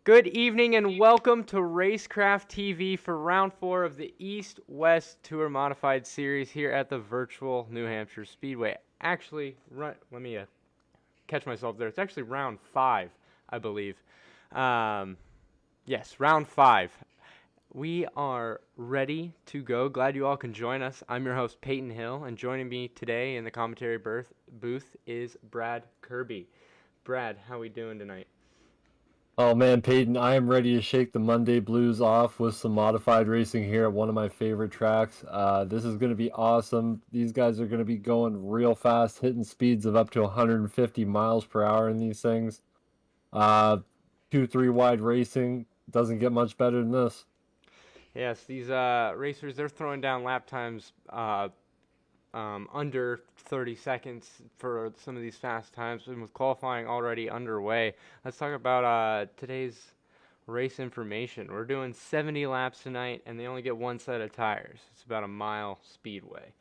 Good evening and welcome to Racecraft TV for round 4 of the East-West Tour Modified Series here at the virtual New Hampshire Speedway. Actually, let me catch myself there. It's actually round 5, I believe. Yes, round 5. We are ready to go. Glad you all can join us. I'm your host, Peyton Hill, and joining me today in the commentary booth is Brad Kirby. Brad, how we doing tonight? Oh man, Peyton, I am ready to shake the Monday blues off with some modified racing here at one of my favorite tracks. This is going to be awesome. These guys are going to be going real fast, hitting speeds of up to 150 miles per hour in these things. 2-3 wide racing doesn't get much better than this. Yes, these racers, they're throwing down lap times under 30 seconds for some of these fast times, and with qualifying already underway. Let's talk about today's race information. We're doing 70 laps tonight, and they only get one set of tires. It's about a mile speedway.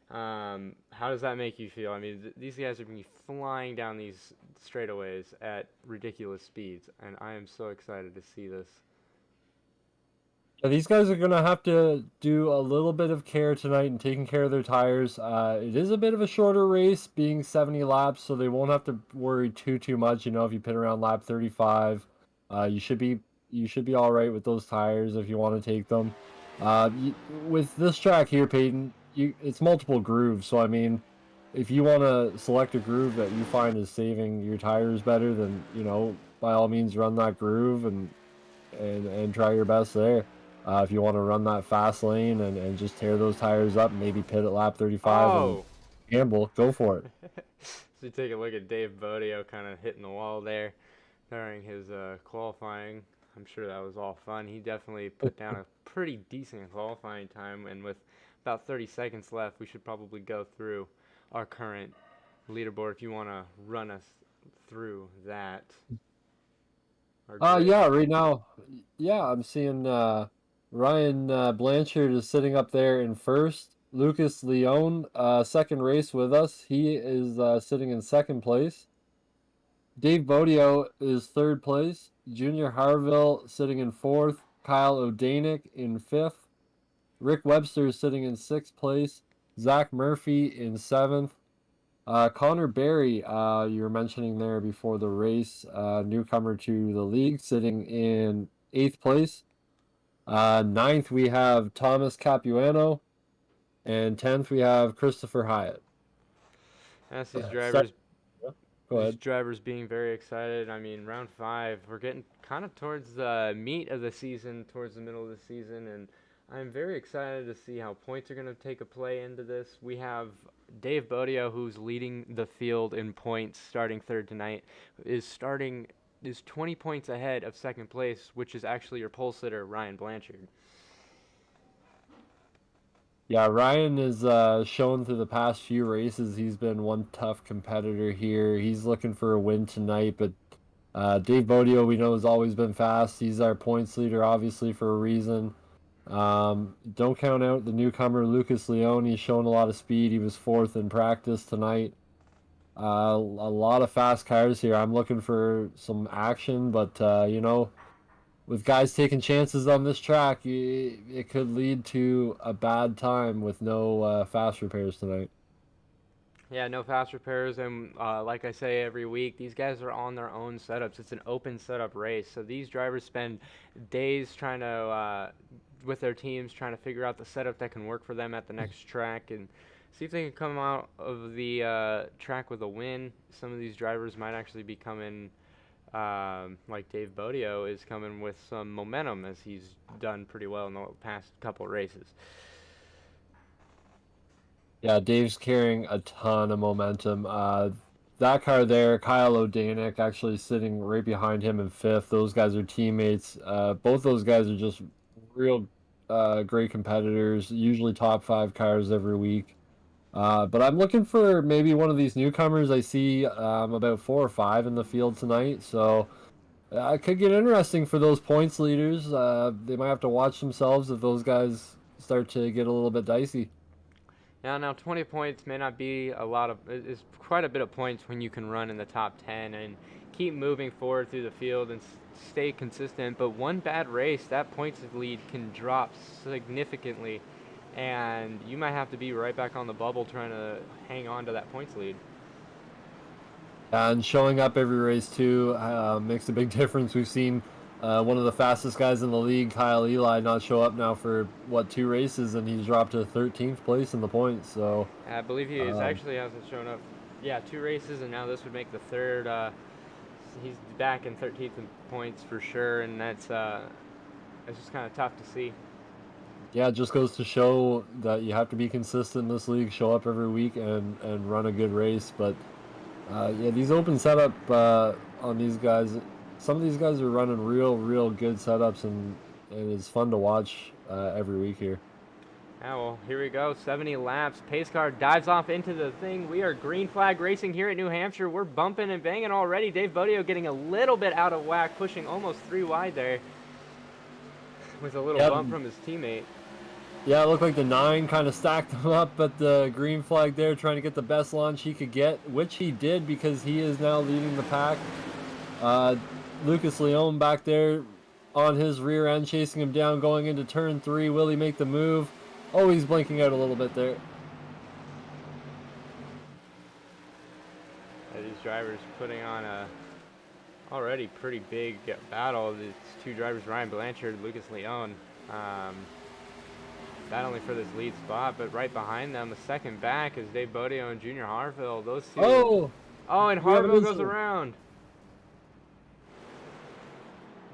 How does that make you feel? I mean, these guys are going to be flying down these straightaways at ridiculous speeds, and I am so excited to see this. Yeah, these guys are going to have to do a little bit of care tonight and taking care of their tires. It is a bit of a shorter race, being 70 laps, so they won't have to worry too much. You know, if you pit around lap 35, you should be all right with those tires if you want to take them. With this track here, Peyton, it's multiple grooves. So I mean, if you want to select a groove that you find is saving your tires better, then by all means run that groove and try your best there. If you want to run that fast lane and just tear those tires up, maybe pit at lap 35 and Oh! gamble, go for it. So you take a look at Dave Bodio kind of hitting the wall there during his qualifying. I'm sure that was all fun. He definitely put down a pretty decent qualifying time, and with about 30 seconds left, we should probably go through our current leaderboard if you want to run us through that. Yeah, right now, yeah, I'm seeing Ryan Blanchard is sitting up there in first. Lucas Leone, second race with us. He is sitting in second place. Dave Bodio is third place. Junior Harville sitting in fourth. Kyle O'Danick in fifth. Rick Webster is sitting in sixth place. Zach Murphy in seventh. Connor Berry, you were mentioning there before the race, newcomer to the league, sitting in eighth place. Ninth, we have Thomas Capuano. And 10th, we have Christopher Hyatt. That's these drivers. Go These ahead. drivers being very excited. I mean, round 5, we're getting kind of towards the meat of the season, towards the middle of the season, and I'm very excited to see how points are going to take a play into this. We have Dave Bodio, who's leading the field in points, starting third tonight, is 20 points ahead of second place, which is actually your pole sitter, Ryan Blanchard. Yeah, Ryan is shown through the past few races. He's been one tough competitor here. He's looking for a win tonight, but Dave Bodio, we know, has always been fast. He's our points leader, obviously, for a reason. Don't count out the newcomer, Lucas Leone. He's shown a lot of speed. He was fourth in practice tonight. A lot of fast cars here. I'm looking for some action, but, with guys taking chances on this track, it could lead to a bad time with no fast repairs tonight. Yeah, no fast repairs, and like I say every week, these guys are on their own setups. It's an open setup race, so these drivers spend days trying to, with their teams, trying to figure out the setup that can work for them at the next track and see if they can come out of the track with a win. Some of these drivers might actually be coming, like Dave Bodio is coming with some momentum as he's done pretty well in the past couple races. Yeah, Dave's carrying a ton of momentum. That car there, Kyle O'Danick, actually sitting right behind him in fifth. Those guys are teammates. Both those guys are just real great competitors, usually top 5 cars every week. But I'm looking for maybe one of these newcomers. I see about 4 or 5 in the field tonight, so it could get interesting for those points leaders. They might have to watch themselves if those guys start to get a little bit dicey. Now 20 points may not be a lot of, it's quite a bit of points when you can run in the top 10 and keep moving forward through the field and stay consistent. But one bad race, that points lead can drop significantly, and you might have to be right back on the bubble trying to hang on to that points lead. And showing up every race too makes a big difference. We've seen one of the fastest guys in the league, Kyle Eli, not show up now for what, 2 races, and he's dropped to 13th place in the points. So I believe he actually hasn't shown up. Yeah, 2 races, and now this would make the third. He's back in 13th in points for sure, and that's just kind of tough to see. yeah, it just goes to show that you have to be consistent in this league, show up every week, and run a good race. But yeah, these open setup on these guys, some of these guys are running real good setups, and it's fun to watch every week here. Yeah, well, here we go. 70 laps. Pace car dives off into the thing. We are green flag racing here at New Hampshire. We're bumping and banging already. Dave Bodio getting a little bit out of whack, pushing almost 3 wide there with a little bump from his teammate. Yeah, it looked like the 9 kind of stacked him up at the green flag there, trying to get the best launch he could get, which he did because he is now leading the pack. Lucas Leon back there on his rear end, chasing him down, going into turn 3. Will he make the move? Oh, he's blinking out a little bit there. Yeah, these drivers putting on a already pretty big battle. These 2 drivers, Ryan Blanchard, Lucas Leon, battling for this lead spot, but right behind them, the second back, is Dave Bodio and Junior Harville. Those 2. Oh, and Harville goes around.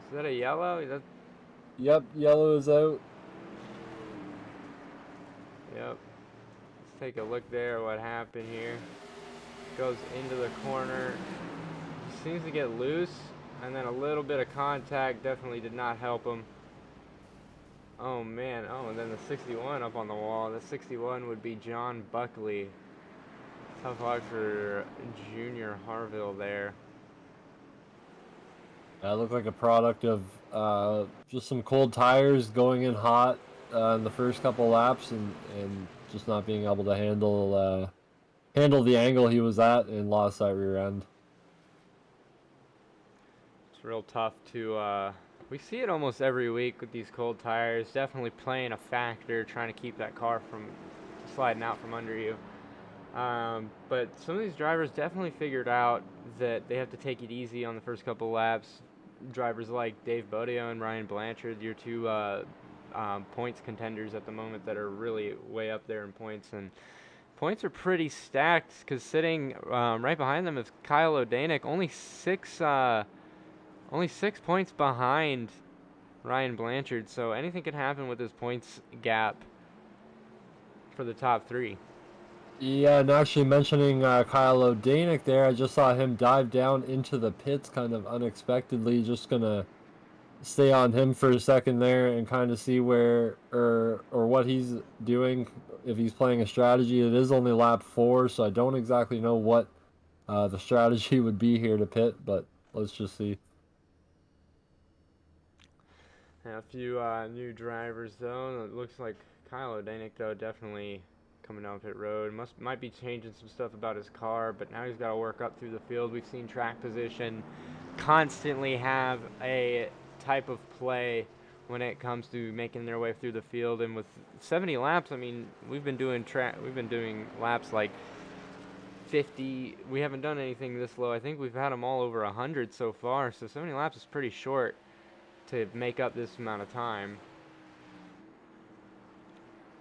Is that a yellow? Yep, yellow is out. Yep. Let's take a look there. What happened here? Goes into the corner. Seems to get loose, and then a little bit of contact definitely did not help him. Oh man. Oh, and then the 61 up on the wall. The 61 would be John Buckley. Tough luck for Junior Harville there. Looked like a product of just some cold tires going in hot in the first couple laps, and just not being able to handle the angle he was at, and lost that rear end. It's real tough to we see it almost every week with these cold tires. Definitely playing a factor, trying to keep that car from sliding out from under you. But some of these drivers definitely figured out that they have to take it easy on the first couple laps. Drivers like Dave Bodio and Ryan Blanchard, your 2 points contenders at the moment that are really way up there in points. And points are pretty stacked because sitting right behind them is Kyle O'Danick, only 6 points behind Ryan Blanchard. So anything can happen with this points gap for the top 3. Yeah, and actually mentioning Kyle O'Danick there, I just saw him dive down into the pits kind of unexpectedly. Just gonna stay on him for a second there and kind of see where or what he's doing, if he's playing a strategy. It is only lap 4, so I don't exactly know what the strategy would be here to pit, but let's just see. Yeah, a few new drivers though. It looks like Kyle O'Danick though definitely coming down pit road. Might be changing some stuff about his car, but now he's got to work up through the field. We've seen track position constantly have a type of play when it comes to making their way through the field. And with 70 laps, I mean, we've been doing laps like 50. We haven't done anything this low. I think we've had them all over 100 so far. So 70 laps is pretty short to make up this amount of time.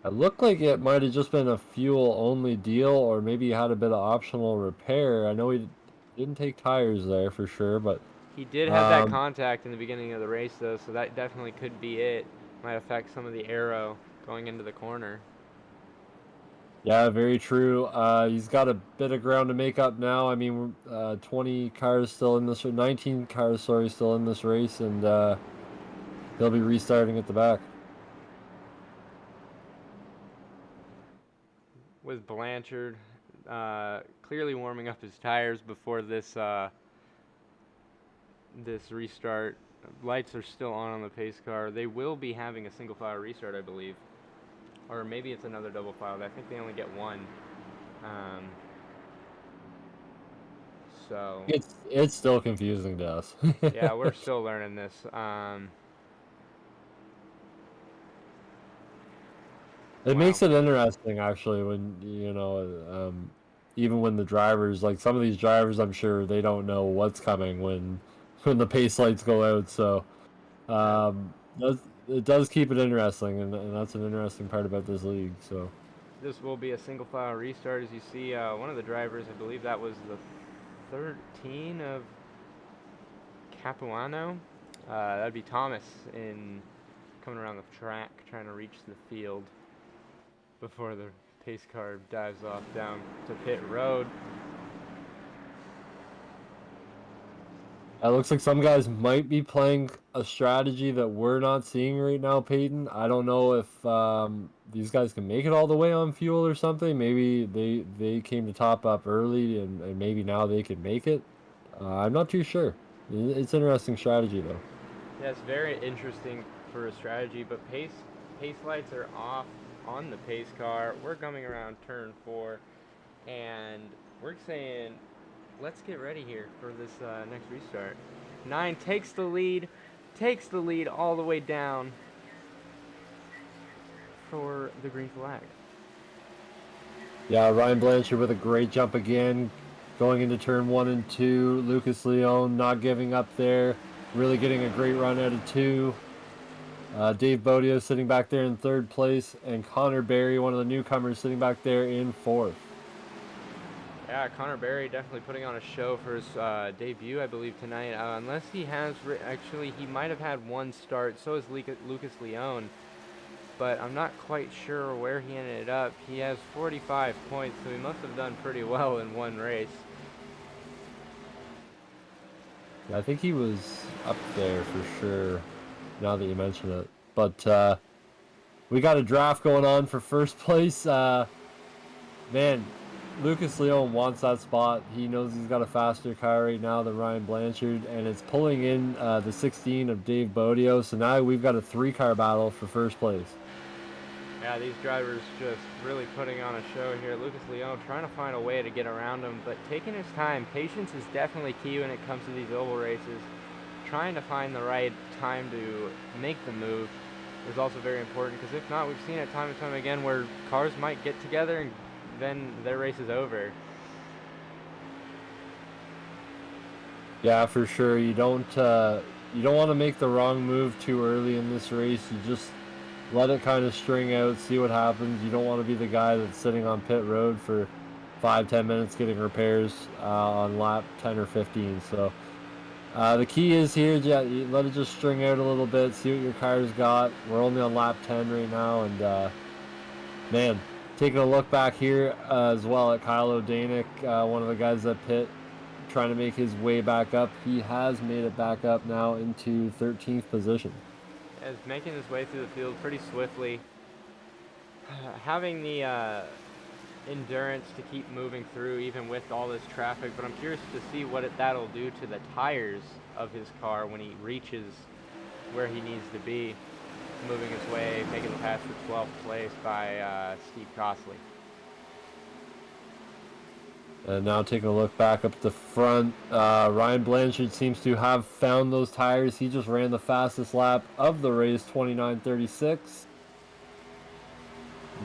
It looked like it might have just been a fuel-only deal, or maybe he had a bit of optional repair. I know he didn't take tires there for sure, but he did have that contact in the beginning of the race, though, so that definitely could be it. Might affect some of the aero going into the corner. Yeah, very true. He's got a bit of ground to make up now. I mean, 20 cars still in this, 19 cars, sorry, still in this race, and he'll be restarting at the back. With Blanchard clearly warming up his tires before this this restart. Lights are still on the pace car. They will be having a single file restart, I believe. Or maybe it's another double file. I think they only get one. So It's still confusing to us. yeah, we're still learning this. It Wow. makes it interesting, actually, when, even when the drivers, like some of these drivers, I'm sure they don't know what's coming when the pace lights go out. So, Yeah, does it does keep it interesting, and that's an interesting part about this league. So, this will be a single file restart. As you see, one of the drivers, I believe that was the 13 of Capuano. That'd be Thomas in coming around the track, trying to reach the field before the pace car dives off down to pit road. it looks like some guys might be playing a strategy that we're not seeing right now, Peyton. I don't know if these guys can make it all the way on fuel or something. Maybe they came to top up early, and maybe now they can make it. I'm not too sure. It's an interesting strategy, though. Yeah, it's very interesting for a strategy, but pace lights are off on the pace car. We're coming around turn 4, and we're saying, let's get ready here for this next restart. 9 takes the lead all the way down for the green flag. Yeah, Ryan Blanchard with a great jump again, going into turn 1 and 2. Lucas Leone not giving up there, really getting a great run out of 2. Dave Bodio sitting back there in 3rd place, and Connor Berry, one of the newcomers, sitting back there in 4th. Yeah, Connor Berry definitely putting on a show for his debut, I believe, tonight. Unless he has, actually, he might have had one start. So is Lucas Leone, but I'm not quite sure where he ended up. He has 45 points, so he must have done pretty well in one race. Yeah, I think he was up there for sure, now that you mention it. But we got a draft going on for 1st place. Man, Lucas Leone wants that spot. He knows he's got a faster car right now than Ryan Blanchard, and it's pulling in the 16 of Dave Bodio. So now we've got a 3-car battle for 1st place. Yeah, these drivers just really putting on a show here. Lucas Leone trying to find a way to get around him, but taking his time. Patience is definitely key when it comes to these oval races. Trying to find the right time to make the move is also very important, because if not, we've seen it time and time again where cars might get together and then their race is over. Yeah, for sure. You don't want to make the wrong move too early in this race. You just let it kind of string out, see what happens. You don't want to be the guy that's sitting on pit road for 5-10 minutes getting repairs on lap 10 or 15. So the key is here, yeah, you let it just string out a little bit, see what your car's got. We're only on lap 10 right now, and man, taking a look back here as well at Kyle O'Danick, one of the guys that pit, trying to make his way back up. He has made it back up now into 13th position. Is making his way through the field pretty swiftly. Having the endurance to keep moving through even with all this traffic, but I'm curious to see what that'll do to the tires of his car when he reaches where he needs to be. Moving his way, making the pass for 12th place by Steve Costley. And now taking a look back up at the front, Ryan Blanchard seems to have found those tires. He just ran the fastest lap of the race, 29:36.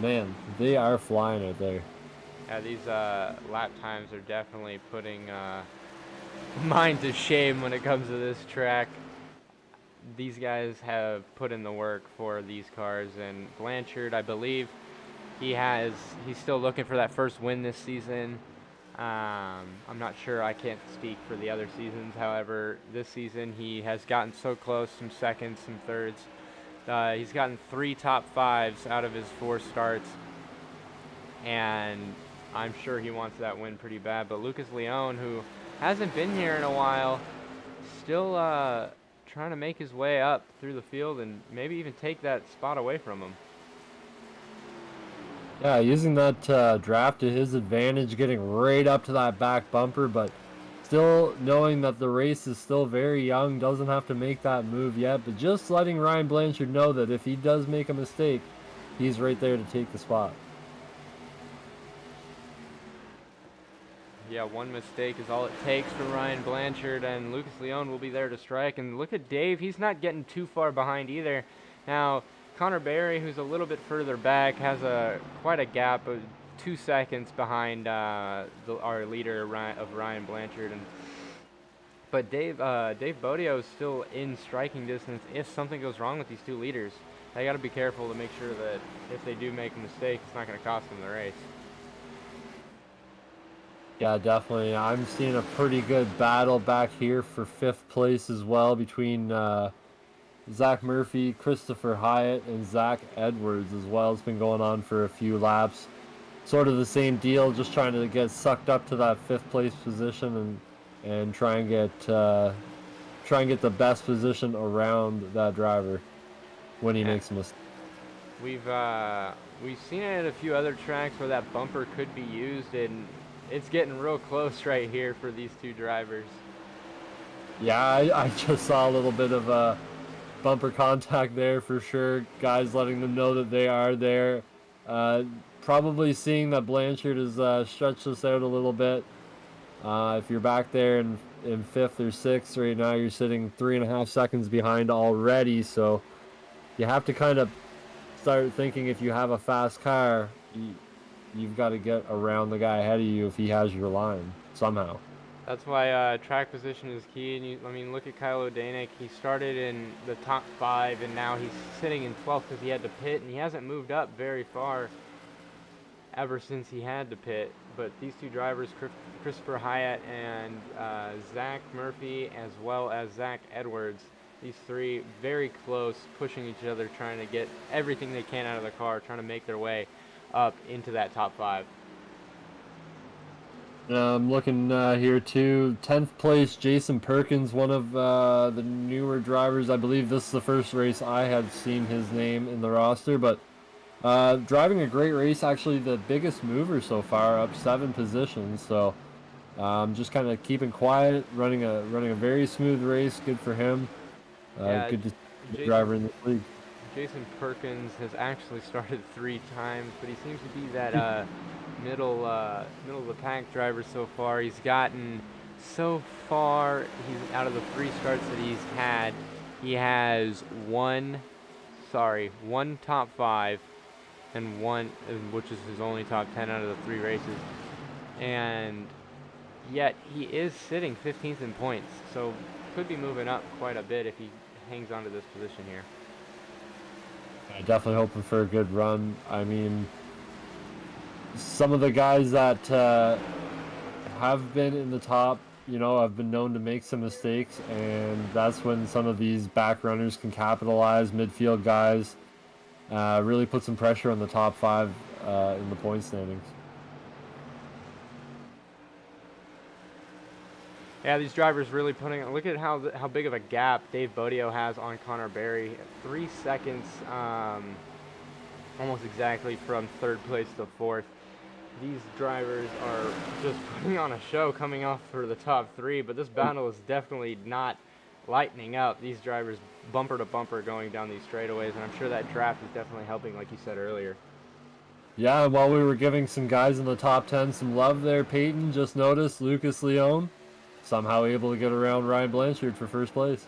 Man, they are flying out there. Yeah, these lap times are definitely putting mine to shame when it comes to this track. These guys have put in the work for these cars, and Blanchard, I believe, he's still looking for that first win this season. I'm not sure, I can't speak for the other seasons. However, this season he has gotten so close, some seconds, some thirds. He's gotten 3 top 5s out of his 4 starts, and I'm sure he wants that win pretty bad. But Lucas Leone, who hasn't been here in a while, still trying to make his way up through the field and maybe even take that spot away from him. Yeah, using that draft to his advantage, getting right up to that back bumper, but still knowing that the race is still very young, doesn't have to make that move yet, but just letting Ryan Blanchard know that if he does make a mistake, he's right there to take the spot. Yeah, one mistake is all it takes for Ryan Blanchard, and Lucas Leone will be there to strike. And look at Dave, he's not getting too far behind either. Now, Connor Berry, who's a little bit further back, has quite a gap of 2 seconds behind our leader of Ryan Blanchard. But Dave Bodio is still in striking distance if something goes wrong with these two leaders. They got to be careful to make sure that if they do make a mistake, it's not going to cost them the race. Yeah, definitely. I'm seeing a pretty good battle back here for 5th place as well between Zach Murphy, Christopher Hyatt, and Zach Edwards as well. It's been going on for a few laps. Sort of the same deal, just trying to get sucked up to that 5th place position and try and get the best position around that driver when he makes a mistake. We've seen it at a few other tracks where that bumper could be used, and it's getting real close right here for these two drivers. Yeah, I just saw a little bit of bumper contact there for sure. Guys letting them know that they are there. Probably seeing that Blanchard has stretched this out a little bit. If you're back there in 5th or 6th right now, you're sitting 3.5 seconds behind already. So you have to kind of start thinking, if you have a fast car, you've got to get around the guy ahead of you if he has your line somehow. That's why track position is key. And look at Kyle O'Danick. He started in the top 5, and now he's sitting in 12th because he had to pit, and he hasn't moved up very far ever since he had to pit. But these two drivers, Christopher Hyatt and Zach Murphy, as well as Zach Edwards, these three very close, pushing each other, trying to get everything they can out of the car, trying to make their way up into that top 5. I'm looking here too. 10th place, Jason Perkins, one of the newer drivers. I believe this is the first race I had seen his name in the roster, but driving a great race. Actually, the biggest mover so far, up 7 positions. So just kind of keeping quiet, running a very smooth race. Good for him. Good to see the driver in the league. Jason Perkins has actually started 3 times, but he seems to be that middle of the pack driver so far. He's gotten so far. He's out of the 3 starts that he's had. He has one top 5, and which is his only top 10 out of the 3 races. And yet he is sitting 15th in points, so could be moving up quite a bit if he hangs on to this position here. Definitely hoping for a good run. I mean, some of the guys that have been in the top, have been known to make some mistakes, and that's when some of these back runners can capitalize. Midfield guys really put some pressure on the top 5 in the point standings. Yeah, these drivers really look at how big of a gap Dave Bodio has on Connor Berry. 3 seconds, almost exactly, from 3rd place to 4th. These drivers are just putting on a show coming off for the top 3, but this battle is definitely not lightening up. These drivers bumper to bumper going down these straightaways, and I'm sure that draft is definitely helping, like you said earlier. Yeah, while we were giving some guys in the top 10 some love there, Peyton, just noticed Lucas Leone somehow able to get around Ryan Blanchard for 1st place.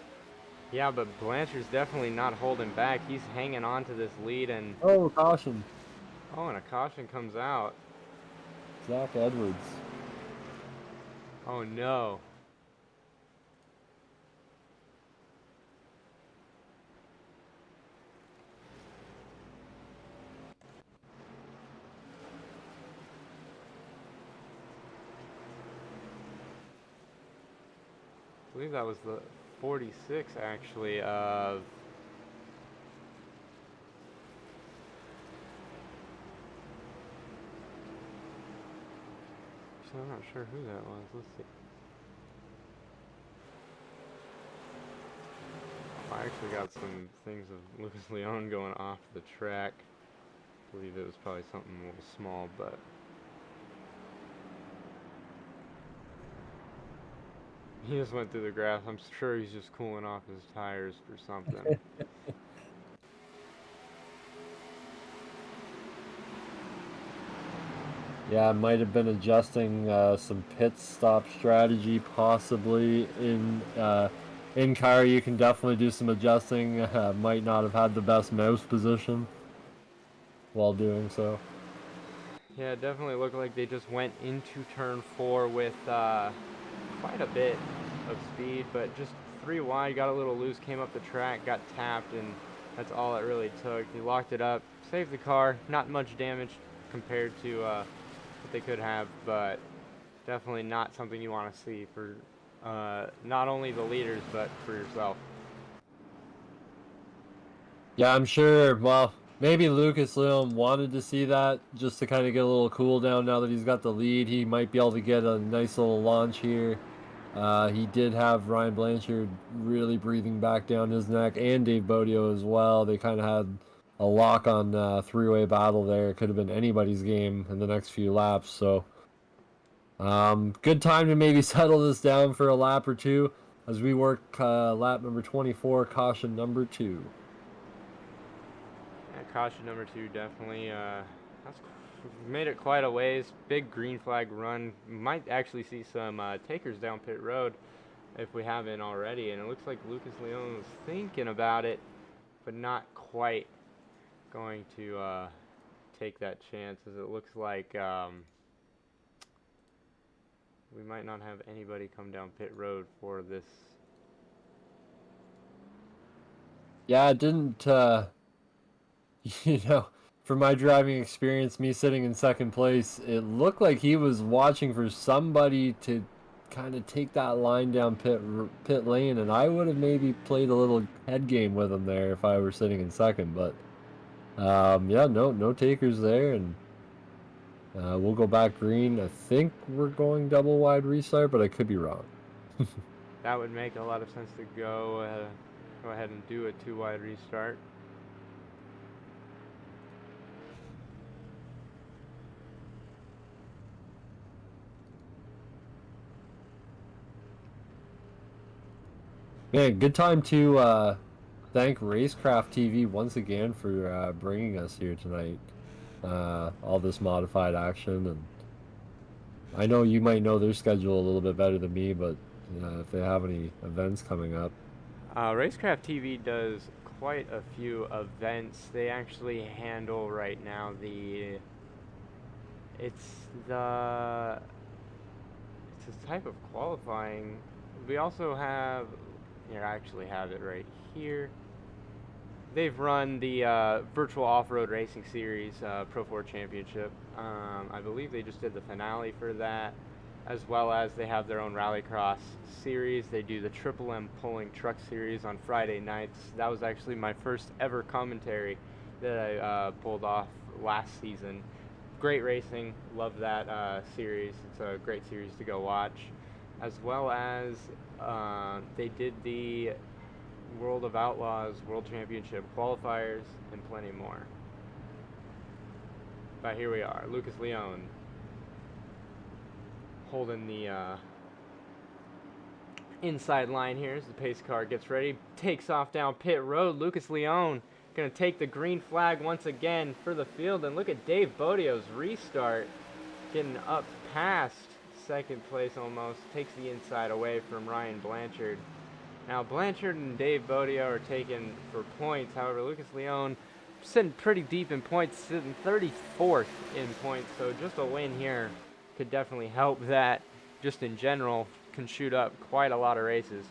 Yeah, but Blanchard's definitely not holding back. He's hanging on to this lead, and oh, caution. Oh, and a caution comes out. Zach Edwards. Oh no. I believe that was the 46 actually of so I'm not sure who that was. Let's see. I actually got some things of Lucas Leone going off the track. I believe it was probably something a little small, but he just went through the grass. I'm sure he's just cooling off his tires for something. Yeah, might have been adjusting some pit stop strategy, possibly in car. You can definitely do some adjusting. Might not have had the best mouse position while doing so. Yeah, it definitely looked like they just went into turn 4 with quite a bit of speed, but just 3 wide, got a little loose, came up the track, got tapped, and that's all it really took. He locked it up, saved the car, not much damage compared to what they could have, but definitely not something you want to see for not only the leaders, but for yourself. Yeah, I'm sure. Well, maybe Lucas Leon wanted to see that just to kind of get a little cool down now that he's got the lead. He might be able to get a nice little launch here. He did have Ryan Blanchard really breathing back down his neck, and Dave Bodio as well. They kind of had a lock on three-way battle there. It could have been anybody's game in the next few laps. So, good time to maybe settle this down for a lap or two as we work lap number 24, caution number 2. Yeah, caution number 2 definitely. That's made it quite a ways. Big green flag run. Might actually see some takers down pit road if we haven't already. And it looks like Lucas Leon was thinking about it, but not quite going to take that chance, as it looks like we might not have anybody come down pit road for this. Yeah, it didn't, from my driving experience, me sitting in second place, it looked like he was watching for somebody to kind of take that line down pit lane, and I would have maybe played a little head game with him there if I were sitting in second. But yeah, no takers there, and we'll go back green. I think we're going double wide restart, but I could be wrong. That would make a lot of sense to go ahead and do a 2 wide restart. Man, good time to thank Racecraft TV once again for bringing us here tonight. All this modified action, and I know you might know their schedule a little bit better than me, but if they have any events coming up. Racecraft TV does quite a few events. They actually handle right now it's a type of qualifying. We also have, here, I actually have it right here. They've run the virtual off-road racing series, Pro 4 Championship. I believe they just did the finale for that, as well as they have their own rallycross series. They do the Triple M pulling truck series on Friday nights. That was actually my first ever commentary that I pulled off last season. Great racing, love that series. It's a great series to go watch, as well as they did the World of Outlaws World Championship qualifiers and plenty more. But here we are, Lucas Leon holding the inside line here as the pace car gets ready, takes off down pit road. Lucas Leon gonna take the green flag once again for the field, and look at Dave Bodio's restart, getting up past second place almost, takes the inside away from Ryan Blanchard. Now, Blanchard and Dave Bodio are taken for points. However, Lucas Leon sitting pretty deep in points, sitting 34th in points. So just a win here could definitely help that. Just in general, can shoot up quite a lot of races.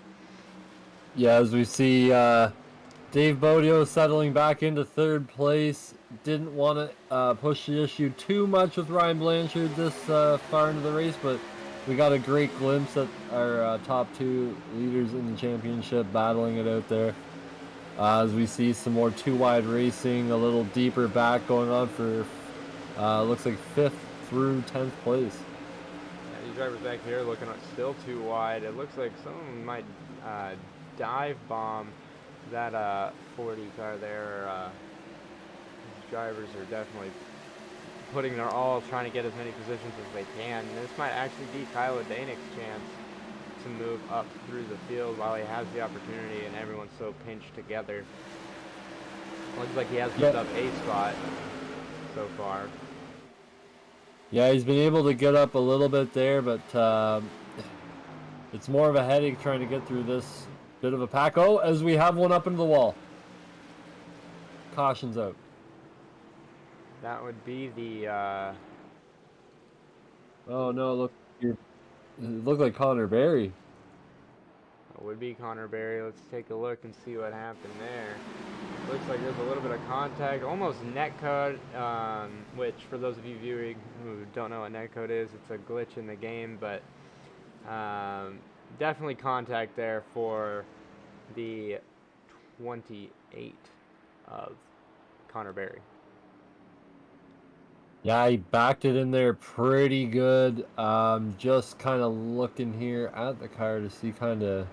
Yeah, as we see Dave Bodio settling back into third place. Didn't want to push the issue too much with Ryan Blanchard this far into the race, but we got a great glimpse at our top 2 leaders in the championship battling it out there. As we see some more 2 wide racing, a little deeper back going on for looks like 5th through 10th place. Yeah, these drivers back here looking still too wide. It looks like someone might dive bomb that 40 car there. These drivers are definitely putting their all, trying to get as many positions as they can. And this might actually be Kylo Danick's chance to move up through the field while he has the opportunity and everyone's so pinched together. Looks like he has moved up a spot so far. Yeah, he's been able to get up a little bit there, but it's more of a headache trying to get through this bit of a pack. Oh, as we have one up into the wall. Caution's out. That would be the, Oh no, look, it looked like Connor Berry. it would be Connor Berry. Let's take a look and see what happened there. Looks like there's a little bit of contact, almost netcode, which for those of you viewing who don't know what netcode is, it's a glitch in the game, but definitely contact there for the 28 of Connor Berry. Yeah, he backed it in there pretty good. Just kind of looking here at the car to see kind of,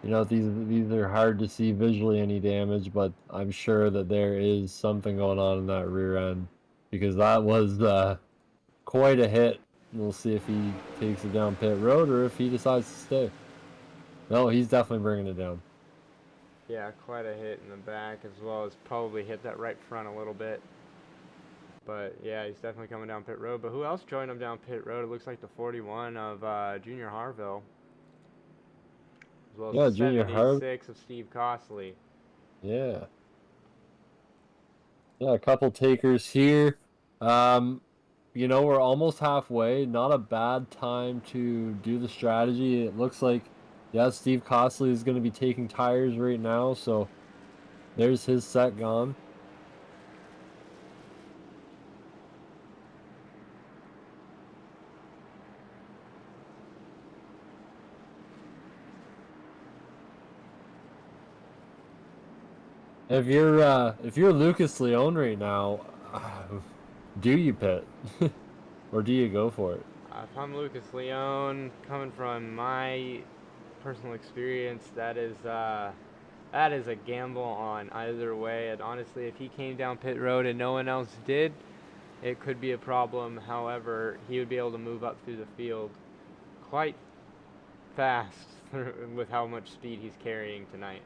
you know, these are hard to see visually any damage, but I'm sure that there is something going on in that rear end because that was quite a hit. We'll see if he takes it down pit road or if he decides to stay. No, he's definitely bringing it down. Yeah, quite a hit in the back, as well as probably hit that right front a little bit. But yeah, he's definitely coming down pit road. But who else joined him down pit road? It looks like the 41 of Junior Harville, as well as the Junior Harville. 76 of Steve Costley. Yeah. Yeah, a couple takers here. You know, we're almost halfway. Not a bad time to do the strategy. It looks like, yeah, Steve Costley is going to be taking tires right now. So there's his set gone. If you're Lucas Leone right now, do you pit or do you go for it? If I'm Lucas Leone, coming from my personal experience, that is a gamble on either way. And honestly, if he came down pit road and no one else did, it could be a problem. However, he would be able to move up through the field quite fast with how much speed he's carrying tonight.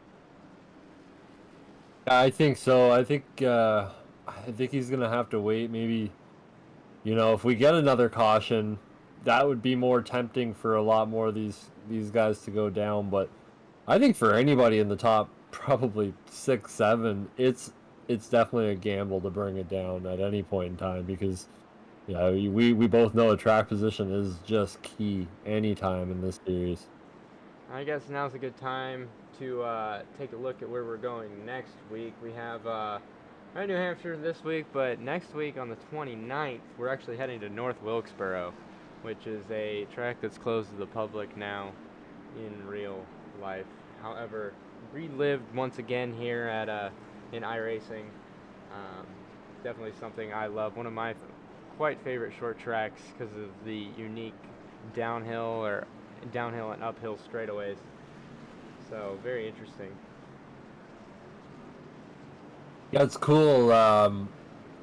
I think so. I think he's gonna have to wait. Maybe, you know, if we get another caution, that would be more tempting for a lot more of these guys to go down. But I think for anybody in the top, probably 6, 7, it's definitely a gamble to bring it down at any point in time because, yeah, we both know a track position is just key anytime in this series. I guess now's a good time to take a look at where we're going next week. We have New Hampshire this week, but next week on the 29th, we're actually heading to North Wilkesboro, which is a track that's closed to the public now in real life. However, relived once again here at in iRacing. Definitely something I love. One of my quite favorite short tracks because of the unique downhill and uphill straightaways. So very interesting. Yeah, it's cool.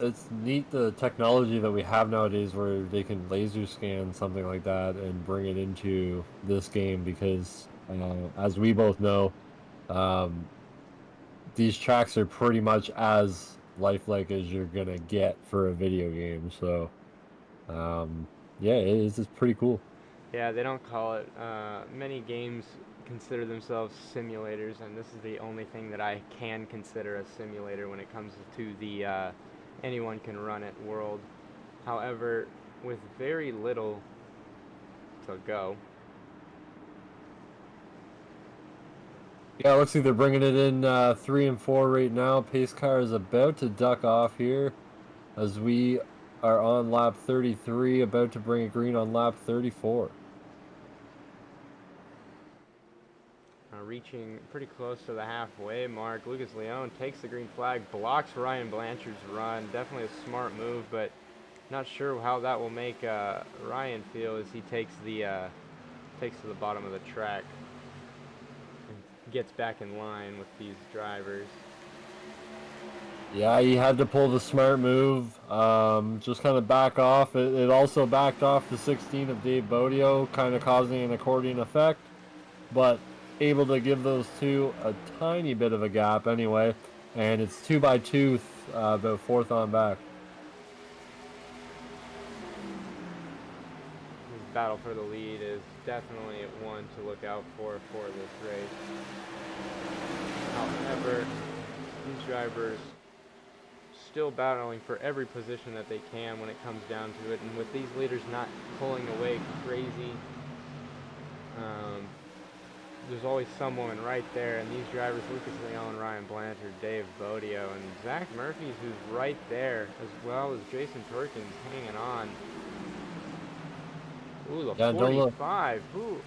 It's neat the technology that we have nowadays where they can laser scan something like that and bring it into this game because, as we both know, these tracks are pretty much as lifelike as you're gonna get for a video game. So, yeah, it's pretty cool. Yeah, they don't call it. Many games consider themselves simulators, and this is the only thing that I can consider a simulator when it comes to the anyone can run it world. However, with very little to go. Yeah, looks like they're bringing it in 3 and 4 right now. Pace car is about to duck off here as we are on lap 33, about to bring it green on lap 34. Reaching pretty close to the halfway mark. Lucas Leone takes the green flag, blocks Ryan Blanchard's run. Definitely a smart move, but not sure how that will make Ryan feel as he takes to the bottom of the track and gets back in line with these drivers. Yeah, he had to pull the smart move, just kind of back off. It also backed off the 16 of Dave Bodio, kind of causing an accordion effect, but able to give those two a tiny bit of a gap anyway, and it's 2 by 2, about 4th on back. battle for the lead is definitely one to look out for this race. However, these drivers still battling for every position that they can when it comes down to it, and with these leaders not pulling away crazy, there's always someone right there, and these drivers, Lucas Leon, Ryan Blanchard, Dave Bodio, and Zach Murphy's who's right there, as well as Jason Perkins hanging on. Ooh, the 45. Ooh.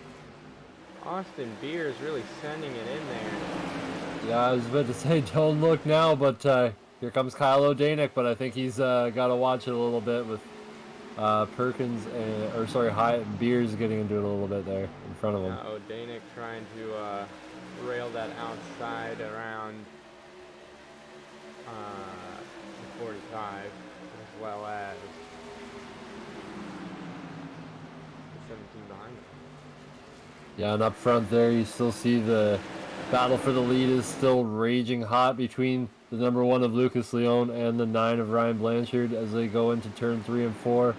Austin Beers really sending it in there. Yeah, I was about to say don't look now, but here comes Kyle O'Danick, but I think he's got to watch it a little bit with Perkins Hyatt and Beers getting into it a little bit there in front of him. O'Danick trying to rail that outside around the 45, as well as the 17 behind him. Yeah, and up front there, you still see the battle for the lead is still raging hot between the number 1 of Lucas Leon and the 9 of Ryan Blanchard as they go into turn 3 and 4.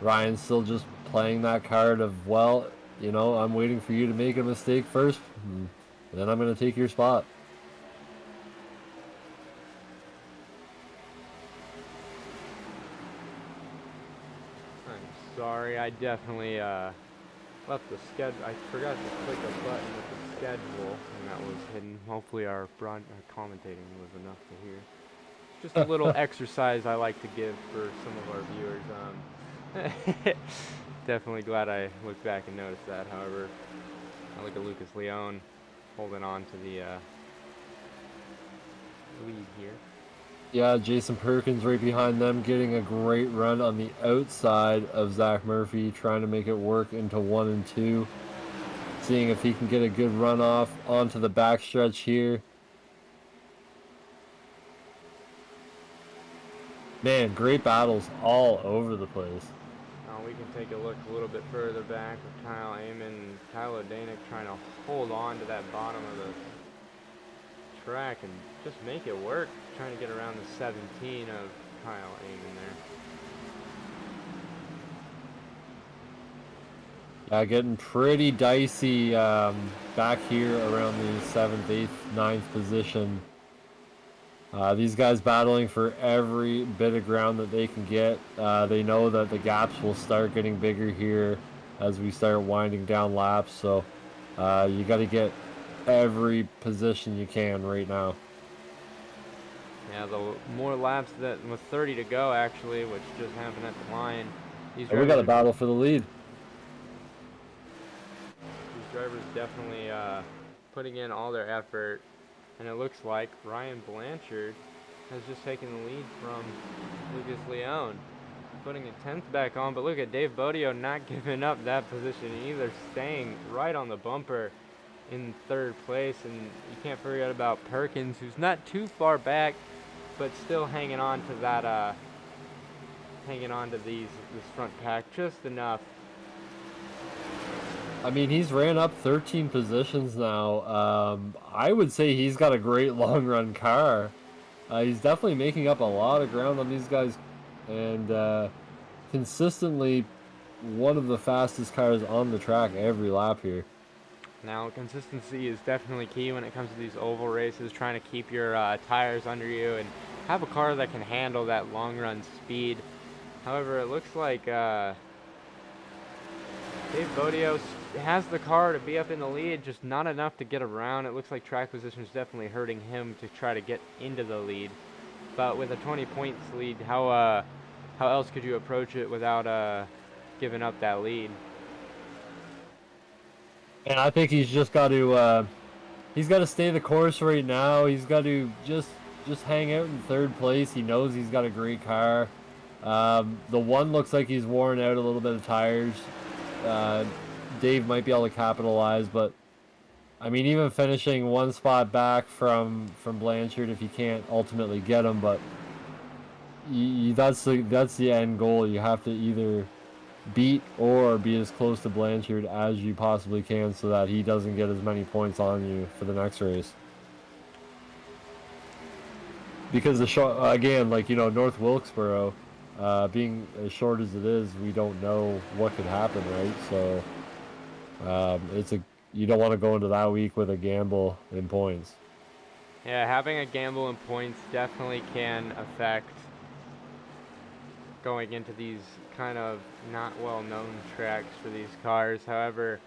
Ryan's still just playing that card of, well, you know, I'm waiting for you to make a mistake first, and then I'm going to take your spot. I'm sorry, I definitely left the schedule. I forgot to click a button with the schedule, and that was hidden. Hopefully our commentating was enough to hear. Just a little exercise I like to give for some of our viewers. Definitely glad I looked back and noticed that. However, I look at Lucas Leon holding on to the lead here. Yeah, Jason Perkins right behind them, getting a great run on the outside of Zach Murphy, trying to make it work into 1 and 2. Seeing if he can get a good run off onto the backstretch here. Man, great battles all over the place. Now we can take a look a little bit further back with Kyle Amon and Kyle O'Danick trying to hold on to that bottom of the track and just make it work, trying to get around the 17 of Kyle Amon there. Getting pretty dicey back here around the 7th, 8th, 9th position. These guys battling for every bit of ground that they can get. They know that the gaps will start getting bigger here as we start winding down laps, so you got to get every position you can right now. Yeah, the more laps that with 30 to go actually, which just happened at the line. We got a battle for the lead. These drivers definitely putting in all their effort, and it looks like Ryan Blanchard has just taken the lead from Lucas Leon, putting a 10th back on. But look at Dave Bodio not giving up that position either, staying right on the bumper in 3rd place. And you can't forget about Perkins, who's not too far back, but still hanging on to that, this front pack just enough. I mean, he's ran up 13 positions now. I would say he's got a great long run car. He's definitely making up a lot of ground on these guys, and consistently one of the fastest cars on the track every lap here. Now, consistency is definitely key when it comes to these oval races, trying to keep your tires under you and have a car that can handle that long run speed. However, it looks like Dave Bodio has the car to be up in the lead, just not enough to get around. It looks like track position is definitely hurting him to try to get into the lead. But with a 20 points lead, how else could you approach it without giving up that lead? And I think he's just got to stay the course right now. He's got to just hang out in 3rd place. He knows he's got a great car. The one looks like he's worn out a little bit of tires. Dave might be able to capitalize, but I mean, even finishing 1 spot back from Blanchard, if you can't ultimately get him, but that's the end goal. You have to either beat or be as close to Blanchard as you possibly can, so that he doesn't get as many points on you for the next race. Because again, like, you know, North Wilkesboro, being as short as it is, we don't know what could happen, right? So you don't want to go into that week with a gamble in points. Yeah, having a gamble in points definitely can affect going into these kind of not well-known tracks for these cars. However,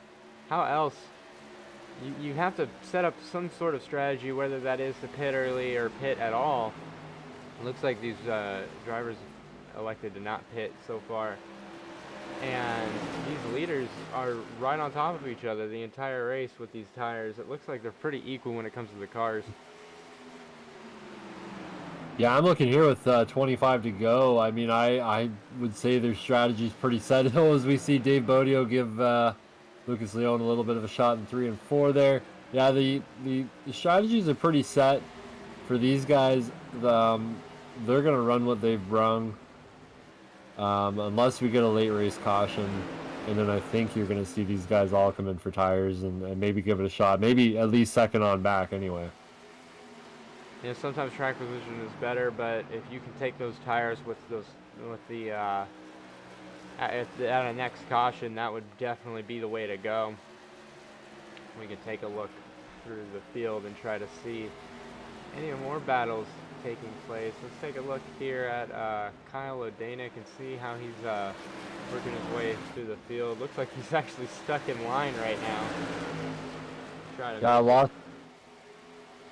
how else? You have to set up some sort of strategy, whether that is to pit early or pit at all. It looks like these drivers elected to not pit so far. And these leaders are right on top of each other the entire race with these tires. It looks like they're pretty equal when it comes to the cars. Yeah, I'm looking here with 25 to go. I mean, I would say their strategy's pretty set. As we see Dave Bodio give Lucas Leone a little bit of a shot in 3 and 4 there. Yeah, the strategies are pretty set for these guys. They're going to run what they've brung unless we get a late race caution. And then I think you're going to see these guys all come in for tires and maybe give it a shot. Maybe at least second on back anyway. You know, sometimes track position is better, but if you can take those tires with the at a next caution, that would definitely be the way to go. We can take a look through the field and try to see any more battles taking place. Let's take a look here at Kyle O'Danick and see how he's working his way through the field. Looks like he's actually stuck in line right now.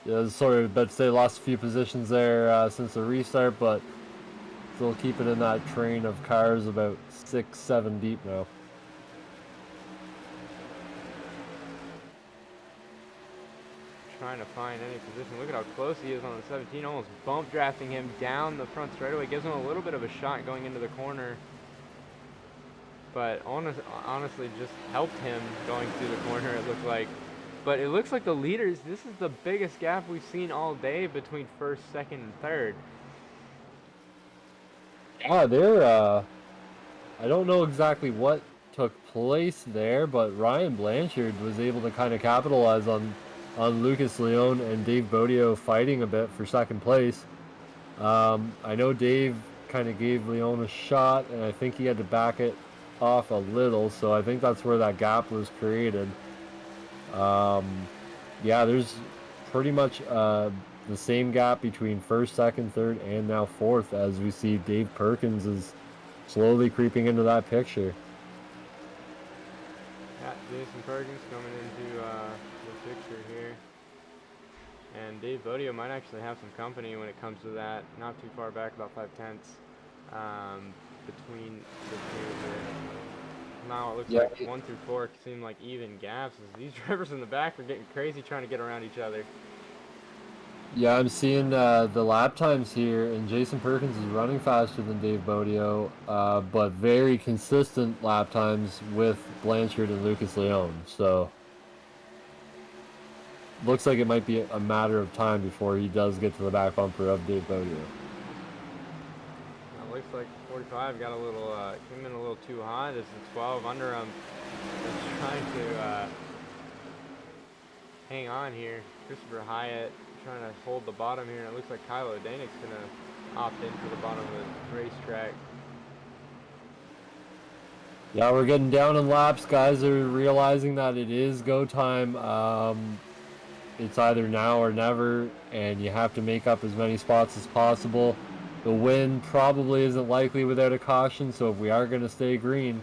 Yeah, sorry, but they lost a few positions there since the restart, but still keeping in that train of cars about 6-7 deep now. Trying to find any position. Look at how close he is on the 17. Almost bump drafting him down the front straightaway. Gives him a little bit of a shot going into the corner. But honestly, just helped him going through the corner, it looked like. But it looks like the leaders, this is the biggest gap we've seen all day between first, second, and third. Yeah, they're, I don't know exactly what took place there, but Ryan Blanchard was able to kind of capitalize on Lucas Leone and Dave Bodio fighting a bit for second place. I know Dave kind of gave Leone a shot, and I think he had to back it off a little, so I think that's where that gap was created. Yeah, there's pretty much the same gap between first, second, third, and now fourth as we see Dave Perkins is slowly creeping into that picture. Yeah, Jason Perkins coming into the picture here. And Dave Bodio might actually have some company when it comes to that. Not too far back, about 5/10 between the two here. Now it looks like 1 through 4 seem like even gaps as these drivers in the back are getting crazy trying to get around each other. Yeah, I'm seeing the lap times here, and Jason Perkins is running faster than Dave Bodio, but very consistent lap times with Blanchard and Lucas Leone. So looks like it might be a matter of time before he does get to the back bumper of Dave Bodio. It looks like 45 got a little came in a little too high. This is 12 under him. Just trying to hang on here. Christopher Hyatt trying to hold the bottom here, and it looks like Kyle O'Danick's gonna opt in for the bottom of the racetrack. Yeah, we're getting down in laps. Guys are realizing that it is go time. It's either now or never, and you have to make up as many spots as possible. The win probably isn't likely without a caution, so if we are going to stay green,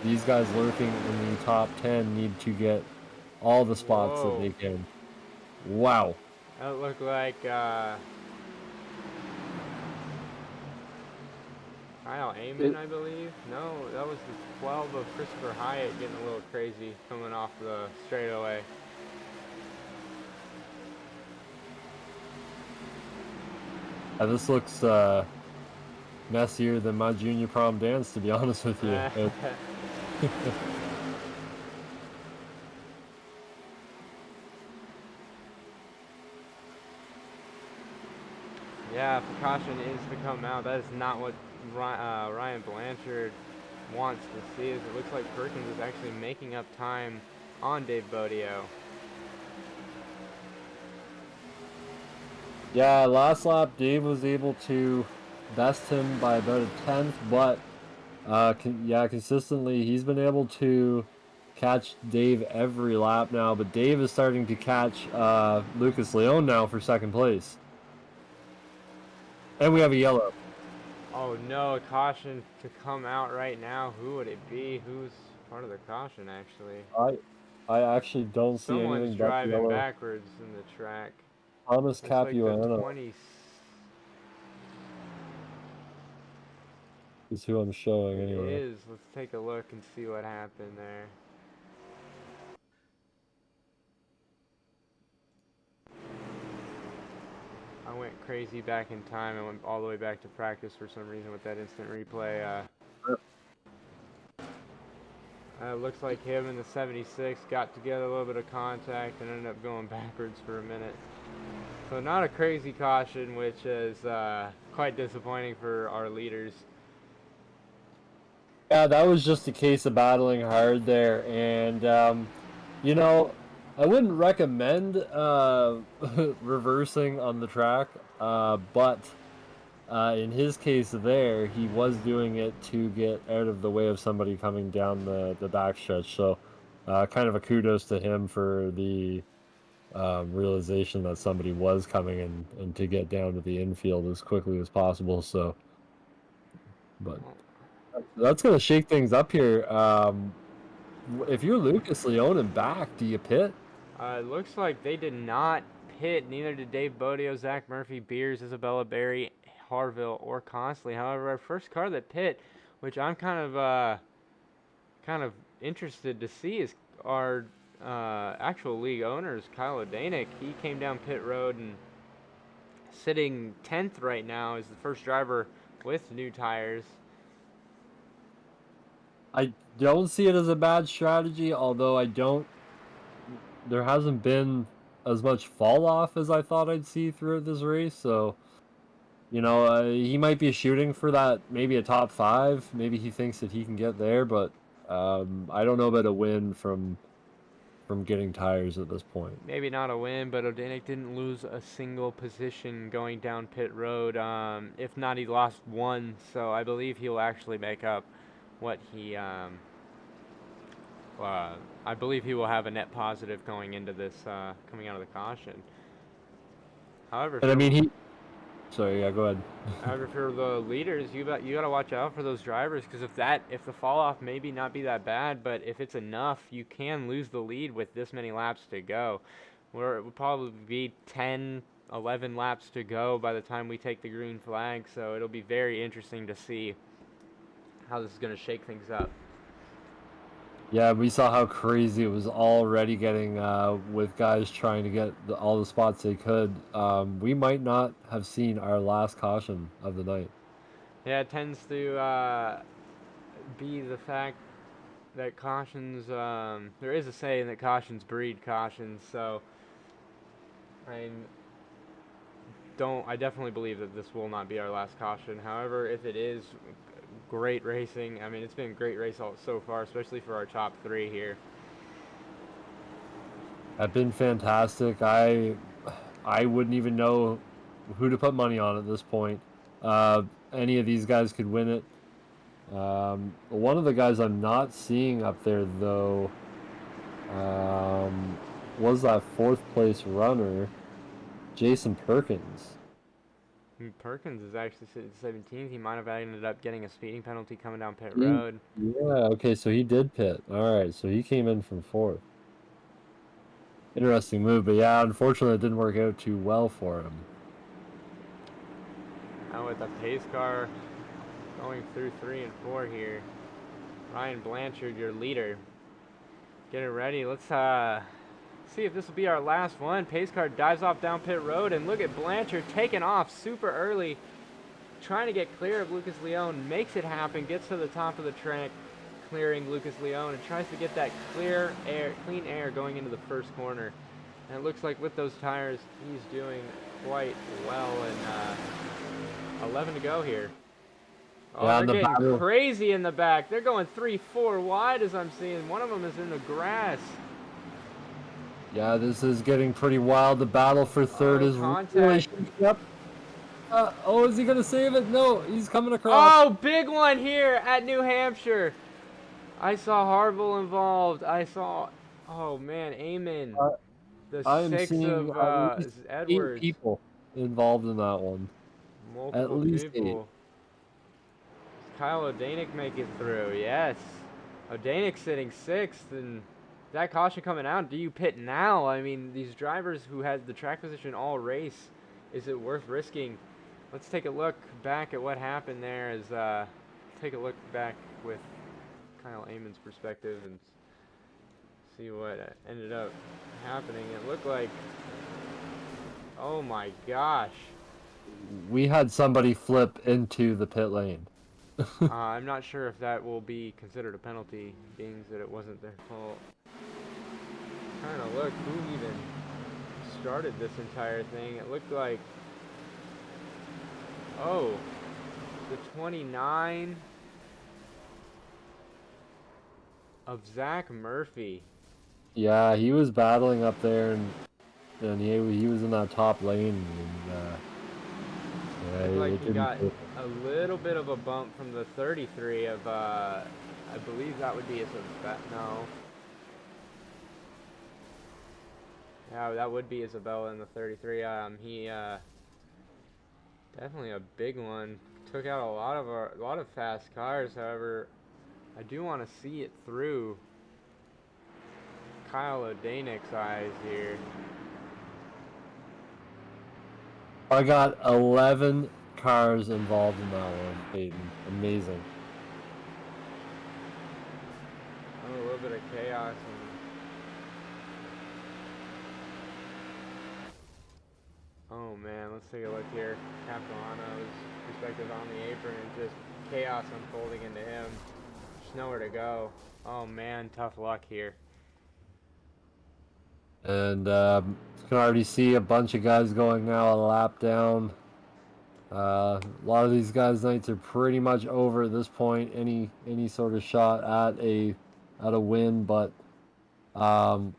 these guys lurking in the top 10 need to get all the spots that they can. Wow. That looked like Kyle Amon, I believe. No, that was the 12 of Christopher Hyatt getting a little crazy coming off the straightaway. This looks messier than my junior prom dance, to be honest with you. Yeah, if the caution is to come out, that is not what Ryan Blanchard wants to see. As it looks like Perkins is actually making up time on Dave Bodio. Yeah, last lap, Dave was able to best him by about a tenth, but consistently he's been able to catch Dave every lap now. But Dave is starting to catch Lucas Leone now for second place, and we have a yellow. Oh no, a caution to come out right now. Who would it be? Who's part of the caution, actually? I actually don't see Someone's anything but driving yellow. backwards in the track. Thomas Looks like the Capuano 20. is who I'm showing It anyway. is. Let's take a look and see what happened there. I went crazy back in time. I went all the way back to practice for some reason with that instant replay. Looks like him and the 76 got together, a little bit of contact, and ended up going backwards for a minute. So not a crazy caution, which is quite disappointing for our leaders. Yeah, that was just a case of battling hard there, and you know, I wouldn't recommend reversing on the track, but in his case there, he was doing it to get out of the way of somebody coming down the backstretch. So, kind of a kudos to him for the realization that somebody was coming and to get down to the infield as quickly as possible. So, but that's going to shake things up here. If you're Lucas Leone and back, do you pit? It looks like they did not pit. Neither did Dave Bodio, Zach Murphy, Beers, Isabella Berry, Harville, or Consley. However, our first car that pit, which I'm kind of interested to see, is our actual league owners, Kyle Odanik. He came down pit road and sitting 10th right now is the first driver with new tires. I don't see it as a bad strategy, although there hasn't been as much fall off as I thought I'd see throughout this race. So, you know, he might be shooting for that, maybe a top 5. Maybe he thinks that he can get there, but I don't know about a win from getting tires at this point. Maybe not a win, but Odanik didn't lose a single position going down pit road. If not, he lost one. So I believe he'll actually make up what he. I believe he will have a net positive going into this, coming out of the caution. However, And I mean, sorry, yeah, go ahead. however, for the leaders, you got to watch out for those drivers, because if the fall off maybe not be that bad, but if it's enough, you can lose the lead with this many laps to go. Where it would probably be 10, 11 laps to go by the time we take the green flag. So it'll be very interesting to see how this is going to shake things up. Yeah, we saw how crazy it was already getting with guys trying to get all the spots they could. We might not have seen our last caution of the night. Yeah, it tends to be the fact that cautions, there is a saying that cautions breed cautions, so I definitely believe that this will not be our last caution. However, if it is, great racing. I mean, it's been great race so far, especially for our top 3 here. Have been fantastic. I wouldn't even know who to put money on at this point. Any of these guys could win it. One of the guys I'm not seeing up there though was that 4th place runner, Jason Perkins. Perkins is actually sitting 17th. He might have ended up getting a speeding penalty coming down pit road. Yeah, okay, so he did pit. All right, so he came in from 4th. Interesting move, but yeah, unfortunately it didn't work out too well for him. Now with the pace car going through 3 and 4 here. Ryan Blanchard, your leader. Get it ready. Let's see if this will be our last one. Pace car dives off down pit road, and look at Blanchard taking off super early, trying to get clear of Lucas Leone. Makes it happen, gets to the top of the track, clearing Lucas Leone, and tries to get that clean air going into the first corner. And it looks like with those tires, he's doing quite well. And 11 to go here. Oh, yeah, they're getting crazy in the back. They're going 3-4 wide, as I'm seeing. One of them is in the grass. Yeah, this is getting pretty wild. The battle for 3rd is really yep. Oh, is he gonna save it? No, he's coming across. Oh, big one here at New Hampshire. I saw Harville involved. I saw, oh man, Eamon. Uh, The I am 6 seeing of at least 8 Edwards. people involved in that one. At Multiple least 8. people. Kyle O'Danick make it through, yes. O'Danick sitting 6th, and that caution coming out. Do you pit now? I mean, these drivers who had the track position all race, is it worth risking? Let's take a look back at what happened there. Take a look back with Kyle Eamon's perspective and see what ended up happening. It looked like, oh my gosh. We had somebody flip into the pit lane. I'm not sure if that will be considered a penalty, being that it wasn't their fault. Trying to look who even started this entire thing. It looked like, oh, the 29 of Zach Murphy. Yeah, he was battling up there, and he was in that top lane, and Looked yeah, like it he didn't. got a little bit of a bump from the 33 of, I believe that would be no. Yeah, that would be Isabella in the 33. He definitely a big one. Took out a lot of fast cars. However, I do want to see it through Kyle O'Danick's eyes here. I got 11 cars involved in that one, Peyton. Amazing. Oh, a little bit of chaos. Oh man, let's take a look here. Capilano's perspective on the apron and just chaos unfolding into him. There's nowhere to go. Oh man, tough luck here. And you can already see a bunch of guys going now a lap down. A lot of these guys' nights are pretty much over at this point. Any sort of shot at a win, but man.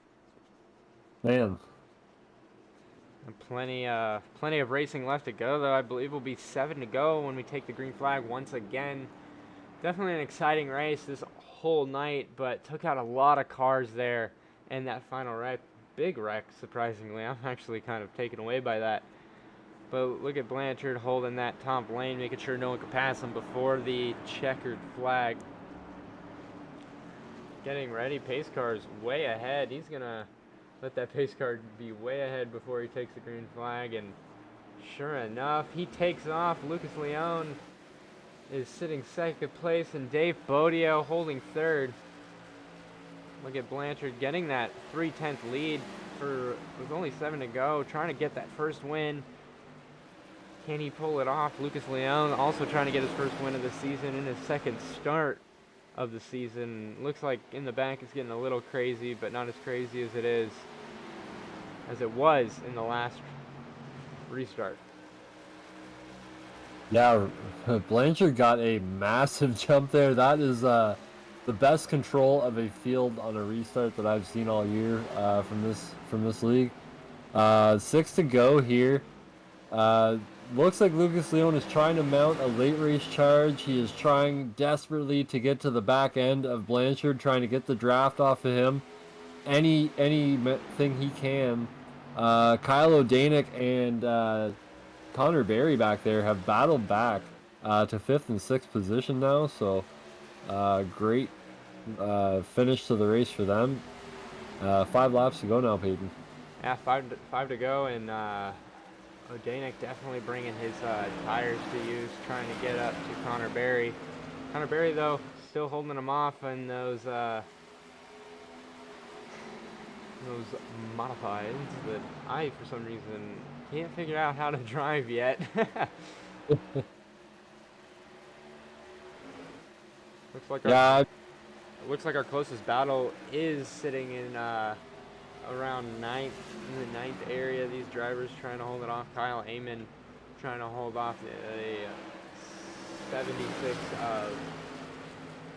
Plenty of racing left to go, though. I believe will be 7 to go when we take the green flag once again. Definitely an exciting race this whole night, but took out a lot of cars there in that final wreck. Big wreck, surprisingly. I'm actually kind of taken away by that. But look at Blanchard holding that top lane, making sure no one could pass him before the checkered flag. Getting ready. Pace car's way ahead. He's going to let that pace car be way ahead before he takes the green flag. And sure enough, he takes off. Lucas Leone is sitting second place, and Dave Bodio holding third. Look at Blanchard getting that 3/10 lead with only 7 to go, trying to get that first win. Can he pull it off? Lucas Leone also trying to get his first win of the season in his second start of the season. Looks like in the back it's getting a little crazy, but not as crazy as it was in the last restart. Yeah, Blanchard got a massive jump there. That is the best control of a field on a restart that I've seen all year from this league. 6 to go here. Looks like Lucas Leone is trying to mount a late race charge. He is trying desperately to get to the back end of Blanchard, trying to get the draft off of him. Anything he can. Kyle O'Danick and Connor Berry back there have battled back to 5th and 6th position now. So great finish to the race for them. 5 laps to go now, Peyton. Yeah, five to go, and O'Danick definitely bringing his tires to use, trying to get up to Connor Berry. Connor Berry, though, still holding him off in those modifieds that I, for some reason, can't figure out how to drive yet. Looks like our closest battle is sitting in around in the ninth area. These drivers trying to hold it off. Kyle Eamon trying to hold off the 76 of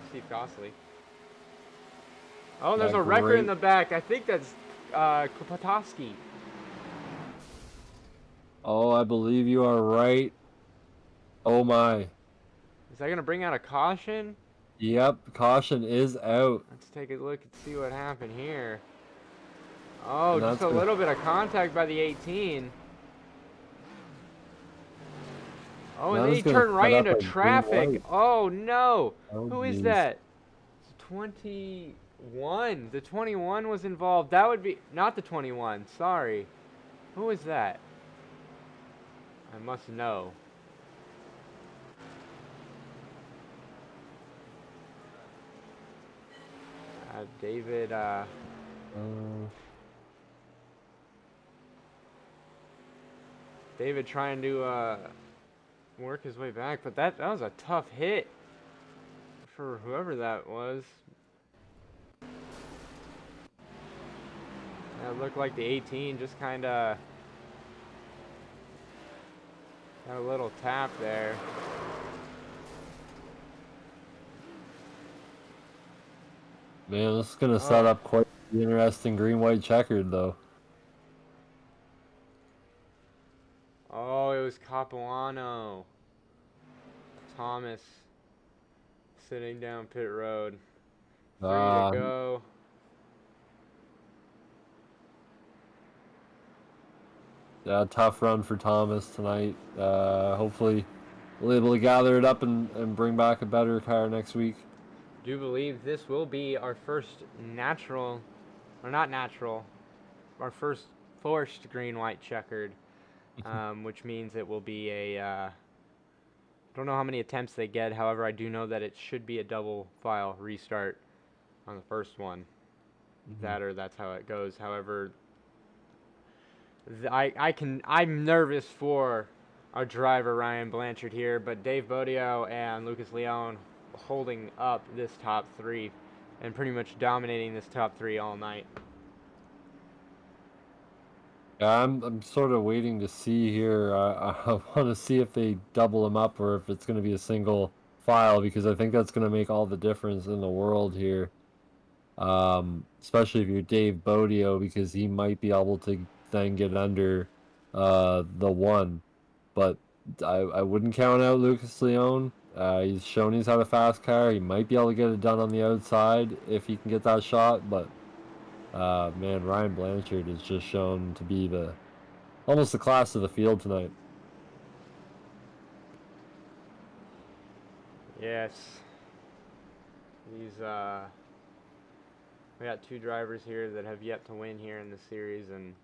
Steve Costley. Oh, there's a wrecker in the back. I think that's Kropotowski. Oh, I believe you are right. Oh my. Is that going to bring out a caution? Yep, caution is out. Let's take a look and see what happened here. Oh, And just that's a good. little bit of contact by the 18. Oh, and Now then this he is gonna turned set right up into a green traffic. light. Oh, no. Oh Who is jeez. that? It's 21. The 21 was involved. That would be... Not the 21. Sorry. Who is that? I must know. David, David trying to work his way back, but that was a tough hit for whoever that was. It looked like the 18 just kind of got a little tap there. Man, this is gonna set up quite the interesting green-white checkered though. Oh, it was Capuano. Thomas sitting down pit road. Free to go. Yeah, tough run for Thomas tonight. Hopefully we'll be able to gather it up and bring back a better car next week. Do believe this will be our first natural, or not natural, our first forced green-white checkered, which means it will be a, I don't know how many attempts they get, however I do know that it should be a double file restart on the first one. That's how it goes. However, I'm nervous for our driver Ryan Blanchard here, but Dave Bodio and Lucas Leone holding up this top three and pretty much dominating this top three all night. Yeah, I'm sort of waiting to see here. I want to see if they double them up or if it's going to be a single file, because I think that's going to make all the difference in the world here. Especially if you're Dave Bodio, because he might be able to then get under the one. But I wouldn't count out Lucas Leone. He's shown he's had a fast car. He might be able to get it done on the outside if he can get that shot. But man, Ryan Blanchard has just shown to be almost the class of the field tonight. Yes. We got two drivers here that have yet to win here in the series, and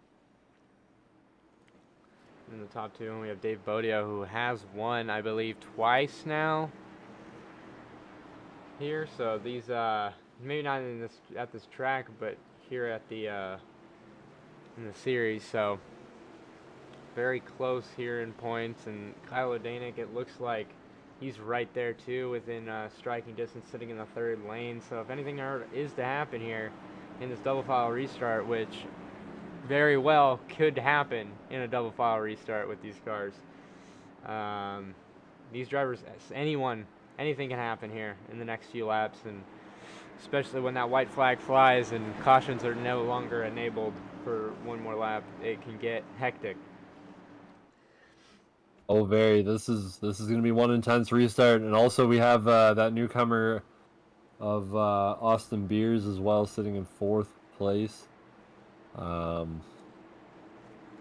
in the top two, and we have Dave Bodio, who has won, I believe, twice now here. So these, maybe not at this track, but here at the in the series. So very close here in points, and Kyle O'Danick, it looks like he's right there too, within striking distance, sitting in the third lane. So if anything is to happen here in this double file restart, which very well could happen in a double file restart with these cars, these drivers, anything can happen here in the next few laps, and especially when that white flag flies and cautions are no longer enabled for one more lap, it can get hectic. Oh, very. This is going to be one intense restart, and also we have that newcomer of Austin Beers as well, sitting in fourth place.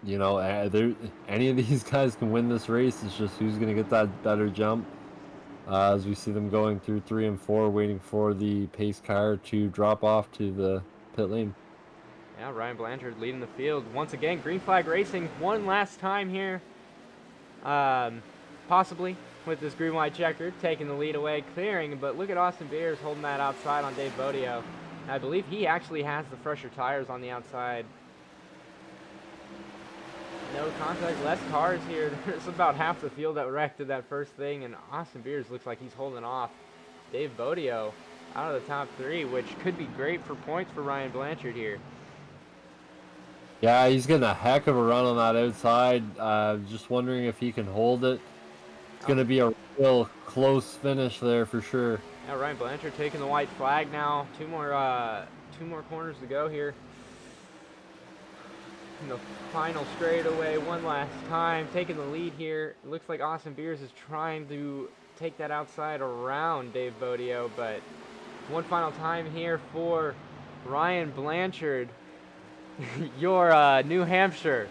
You know, any of these guys can win this race. It's just who's going to get that better jump. As we see them going through 3 and 4, waiting for the pace car to drop off to the pit lane. Yeah, Ryan Blanchard leading the field once again. Green flag racing one last time here. Possibly with this green white checkered, taking the lead away, clearing, but look at Austin Beers holding that outside on Dave Bodio. I believe he actually has the fresher tires on the outside. No contact, less cars here. There's about half the field that wrecked at that first thing, and Austin Beers looks like he's holding off Dave Bodio out of the top three, which could be great for points for Ryan Blanchard here. Yeah, he's getting a heck of a run on that outside. Just wondering if he can hold it. It's going to be a real close finish there for sure. Yeah, Ryan Blanchard taking the white flag now. Two more corners to go here. in the final straightaway one last time, taking the lead here. It looks like Austin Beers is trying to take that outside around Dave Bodio, but one final time here for Ryan Blanchard, your New Hampshire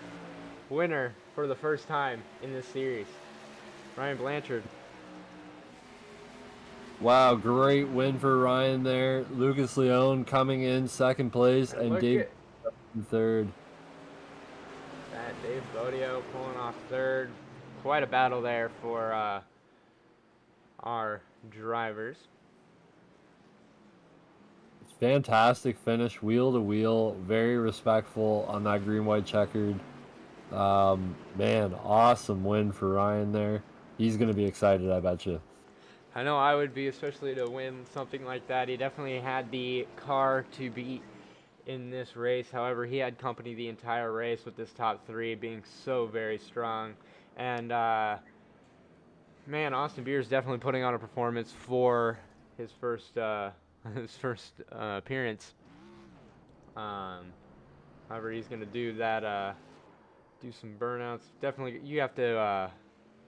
winner for the first time in this series. Ryan Blanchard. Wow, great win for Ryan there. Lucas Leone coming in second place, and Dave in third. That Dave Bodio pulling off third. Quite a battle there for our drivers. Fantastic finish, wheel to wheel, very respectful on that green white checkered. Man, awesome win for Ryan there. He's gonna be excited, I bet you. I know I would be, especially to win something like that. He definitely had the car to beat in this race. However, he had company the entire race with this top three being so very strong. And man, Austin Beers definitely putting on a performance for his first appearance. However, he's gonna do that. Do some burnouts. Definitely, you have to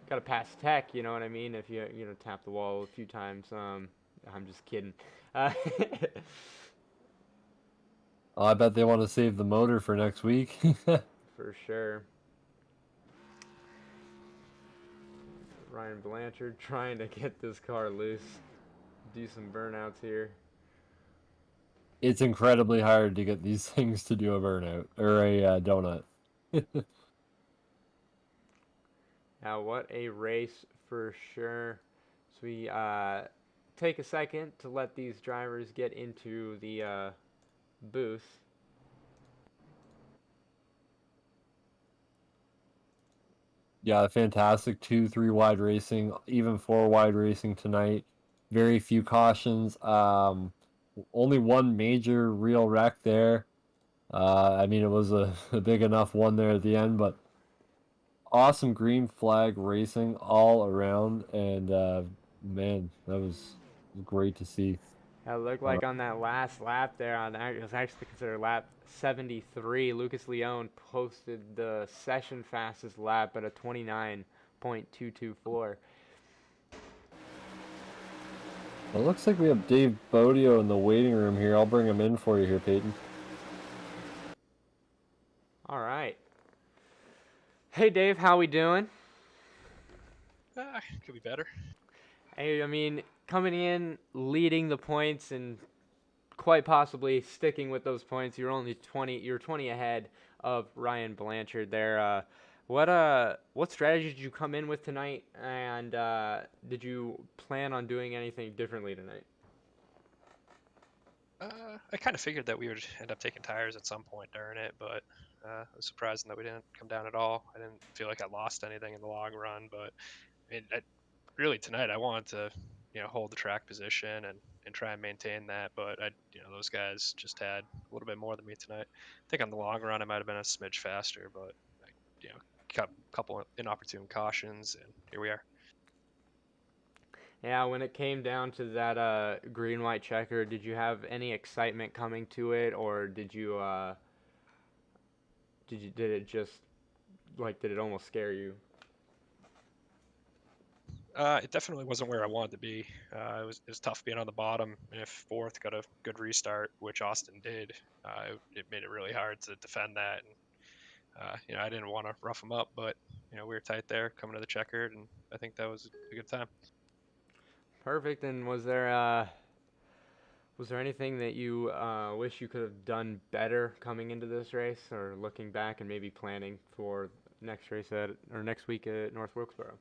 gotta pass tech. You know what I mean? If you tap the wall a few times. I'm just kidding. Oh, I bet they want to save the motor for next week. For sure. Ryan Blanchard trying to get this car loose. Do some burnouts here. It's incredibly hard to get these things to do a burnout or a donut. Now, what a race for sure. So we take a second to let these drivers get into the booth. Yeah, fantastic 2-3 wide racing, even 4 wide racing tonight. Very few cautions. Only one major real wreck there. I mean, it was a big enough one there at the end, but awesome green flag racing all around, and man, that was great to see. It looked like on that last lap there, it was actually considered lap 73, Lucas Leone posted the session fastest lap at a 29.224. It looks like we have Dave Bodio in the waiting room here. I'll bring him in for you here, Peyton. All right. Hey, Dave, how we doing? Could be better. Hey, I mean, coming in, leading the points, and quite possibly sticking with those points. You're only 20. You're 20 ahead of Ryan Blanchard there. What strategy did you come in with tonight, and did you plan on doing anything differently tonight? I kind of figured that we would end up taking tires at some point during it, but I was surprised that we didn't come down at all. I didn't feel like I lost anything in the long run, but really tonight I wanted to, hold the track position and try and maintain that. But those guys just had a little bit more than me tonight. I think on the long run I might have been a smidge faster, but a couple inopportune cautions, and here we are. Yeah, when it came down to that green-white checker, did you have any excitement coming to it, or did it just did it almost scare you? It definitely wasn't where I wanted to be. It was tough being on the bottom. And if fourth got a good restart, which Austin did, it made it really hard to defend that. And I didn't want to rough him up, but we were tight there coming to the checkered, and I think that was a good time. Perfect. And was there anything that you wish you could have done better coming into this race, or looking back and maybe planning for next week at North Wilkesboro?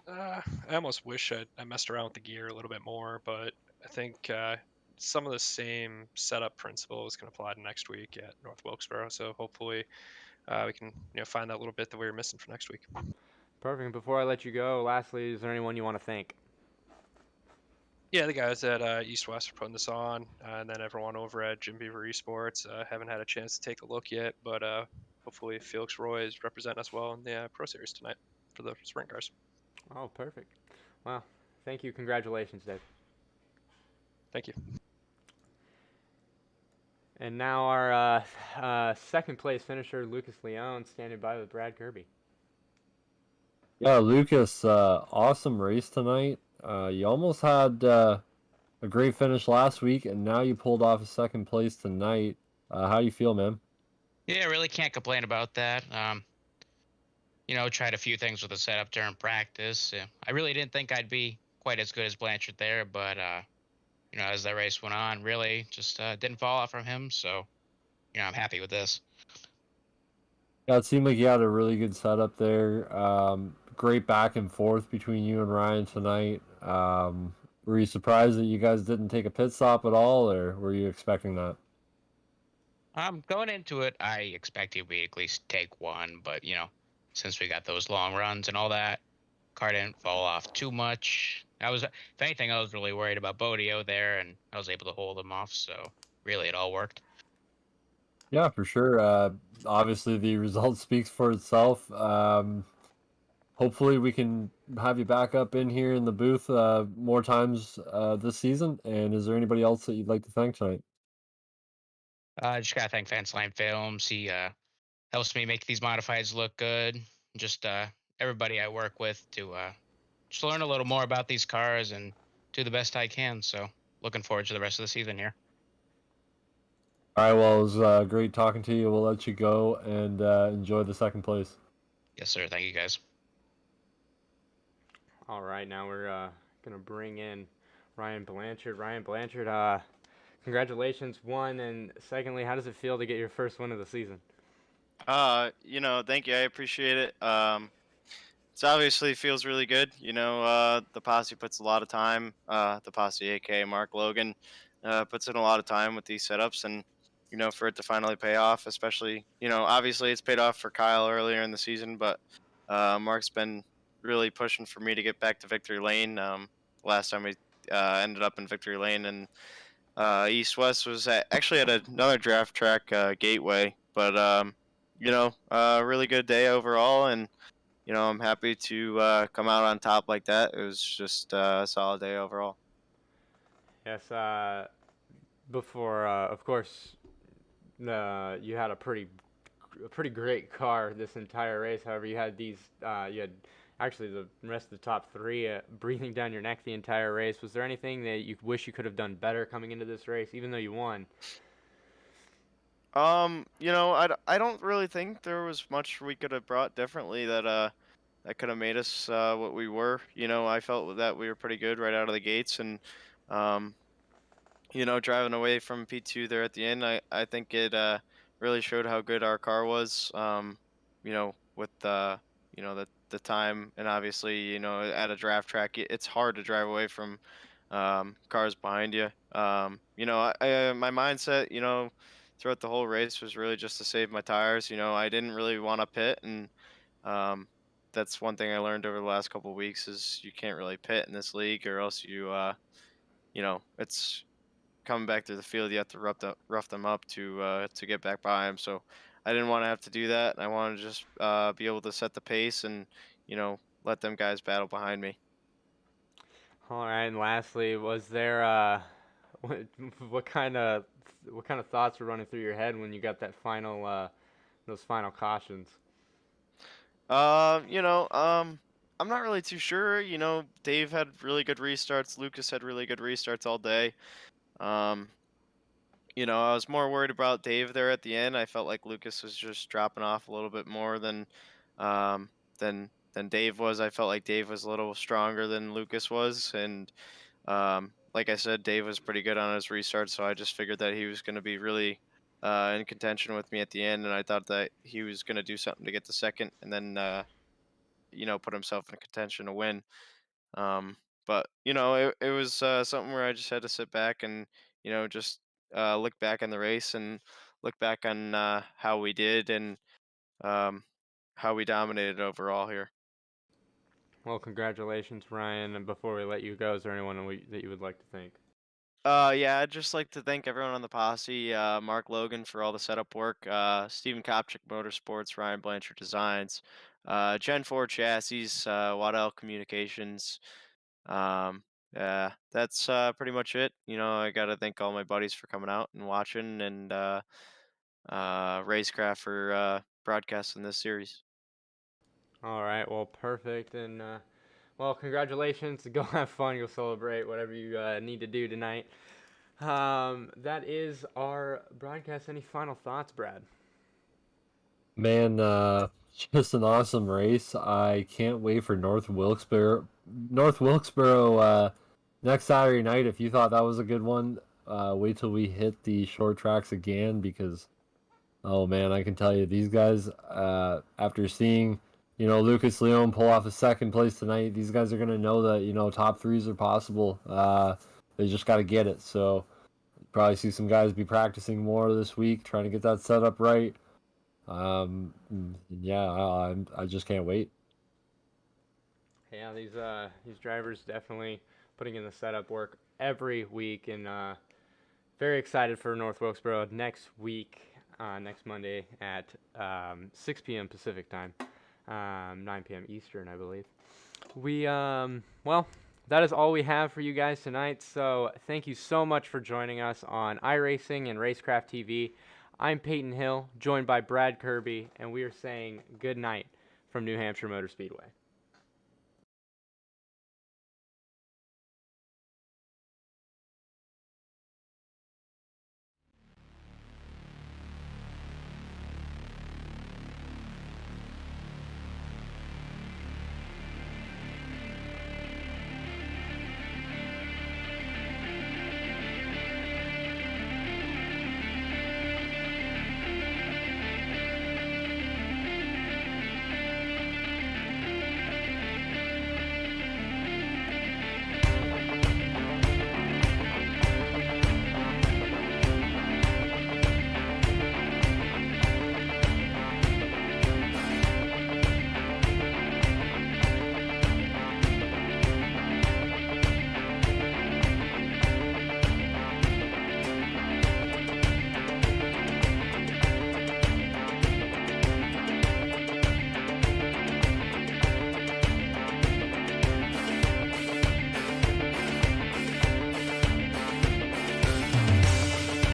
I almost wish I messed around with the gear a little bit more, but I think some of the same setup principles can apply to next week at North Wilkesboro. So hopefully we can find that little bit that we were missing for next week. Perfect. Before I let you go, lastly, is there anyone you want to thank? Yeah, the guys at East West for putting this on, and then everyone over at Jim Beaver Esports. Haven't had a chance to take a look yet, but hopefully Felix Roy is representing us well in the Pro Series tonight for the sprint cars. Oh, perfect. Well, thank you. Congratulations, Dave. Thank you. And now our second place finisher, Lucas Leone, standing by with Brad Kirby. Yeah, Lucas, awesome race tonight. You almost had a great finish last week, and now you pulled off a second place tonight. How do you feel, man? Yeah, really can't complain about that. Tried a few things with the setup during practice. I really didn't think I'd be quite as good as Blanchard there, but as that race went on, really just didn't fall off from him. So, I'm happy with this. Yeah, it seemed like you had a really good setup there. Great back and forth between you and Ryan tonight. Were you surprised that you guys didn't take a pit stop at all, or were you expecting that? Going into it, I expected we'd at least take one, but since we got those long runs and all that, car didn't fall off too much. If anything, I was really worried about Bodio there, and I was able to hold him off. So really, it all worked. Yeah, for sure. Obviously, the result speaks for itself. Hopefully, we can have you back up in here in the booth more times this season. And is there anybody else that you'd like to thank tonight? Just gotta thank Fanceline Films. He helps me make these modifieds look good. Just everybody I work with to just learn a little more about these cars and do the best I can. So looking forward to the rest of the season here. All right, well, it was great talking to you. We'll let you go and enjoy the second place. Yes, sir. Thank you, guys. All right, now we're gonna bring in Ryan Blanchard. Ryan Blanchard, congratulations, one, and secondly, how does it feel to get your first win of the season? Thank you. I appreciate it. It obviously feels really good. The posse puts a lot of time. The posse, aka Mark Logan, puts in a lot of time with these setups, and for it to finally pay off, especially obviously it's paid off for Kyle earlier in the season, but Mark's been really pushing for me to get back to victory lane. Last time we ended up in victory lane, and East West was actually at another draft track, Gateway, but really good day overall, and I'm happy to come out on top like that. It was just a solid day overall. Yes, before, of course, you had a pretty great car this entire race. However, you had you had actually the rest of the top three breathing down your neck the entire race. Was there anything that you wish you could have done better coming into this race, even though you won? I don't really think there was much we could have brought differently that could have made us what we were. I felt that we were pretty good right out of the gates, and um, driving away from P2 there at the end, I think it really showed how good our car was. With the time, and obviously, at a draft track, it's hard to drive away from cars behind you. My mindset, throughout the whole race was really just to save my tires. I didn't really want to pit, and um, that's one thing I learned over the last couple of weeks is you can't really pit in this league, or else it's coming back to the field. You have to rough them up to get back by them. So I didn't want to have to do that. I wanted to just be able to set the pace and let them guys battle behind me. All right, and lastly, was there what, what kind of thoughts were running through your head when you got that final those final cautions? Uh, you know, um, I'm not really too sure. Dave had really good restarts. Lucas had really good restarts all day. Um, I was more worried about Dave there at the end. I felt like Lucas was just dropping off a little bit more um, than Dave was. I felt like Dave was a little stronger than Lucas was, and like I said, Dave was pretty good on his restart. So I just figured that he was going to be really in contention with me at the end, and I thought that he was going to do something to get the second, and then put himself in contention to win. Um, but it was something where I just had to sit back and just look back on the race and look back on how we did and um, how we dominated overall here. Well, congratulations, Ryan. And before we let you go, is there anyone that you would like to thank? Yeah, I'd just like to thank everyone on the posse, Mark Logan for all the setup work, Stephen Kopchik Motorsports, Ryan Blanchard Designs, Gen 4 Chassis, Waddell Communications, yeah, that's pretty much it. I gotta thank all my buddies for coming out and watching, and Racecraft for broadcasting this series. All right, well, perfect. And, well, congratulations. Go have fun. You'll celebrate whatever you need to do tonight. That is our broadcast. Any final thoughts, Brad? Man, just an awesome race. I can't wait for North Wilkesboro. North Wilkesboro next Saturday night. If you thought that was a good one, wait till we hit the short tracks again because, oh man, I can tell you these guys. After seeing, Lucas Leon pull off a second place tonight, these guys are gonna know that top threes are possible. They just got to get it. So probably see some guys be practicing more this week, trying to get that setup right. Yeah, I just can't wait. Yeah, these drivers definitely putting in the setup work every week, and very excited for North Wilkesboro next week, next Monday at 6 p.m. Pacific time, 9 p.m. Eastern, I believe. Well, that is all we have for you guys tonight. So thank you so much for joining us on iRacing and Racecraft TV. I'm Peyton Hill, joined by Brad Kirby, and we are saying good night from New Hampshire Motor Speedway.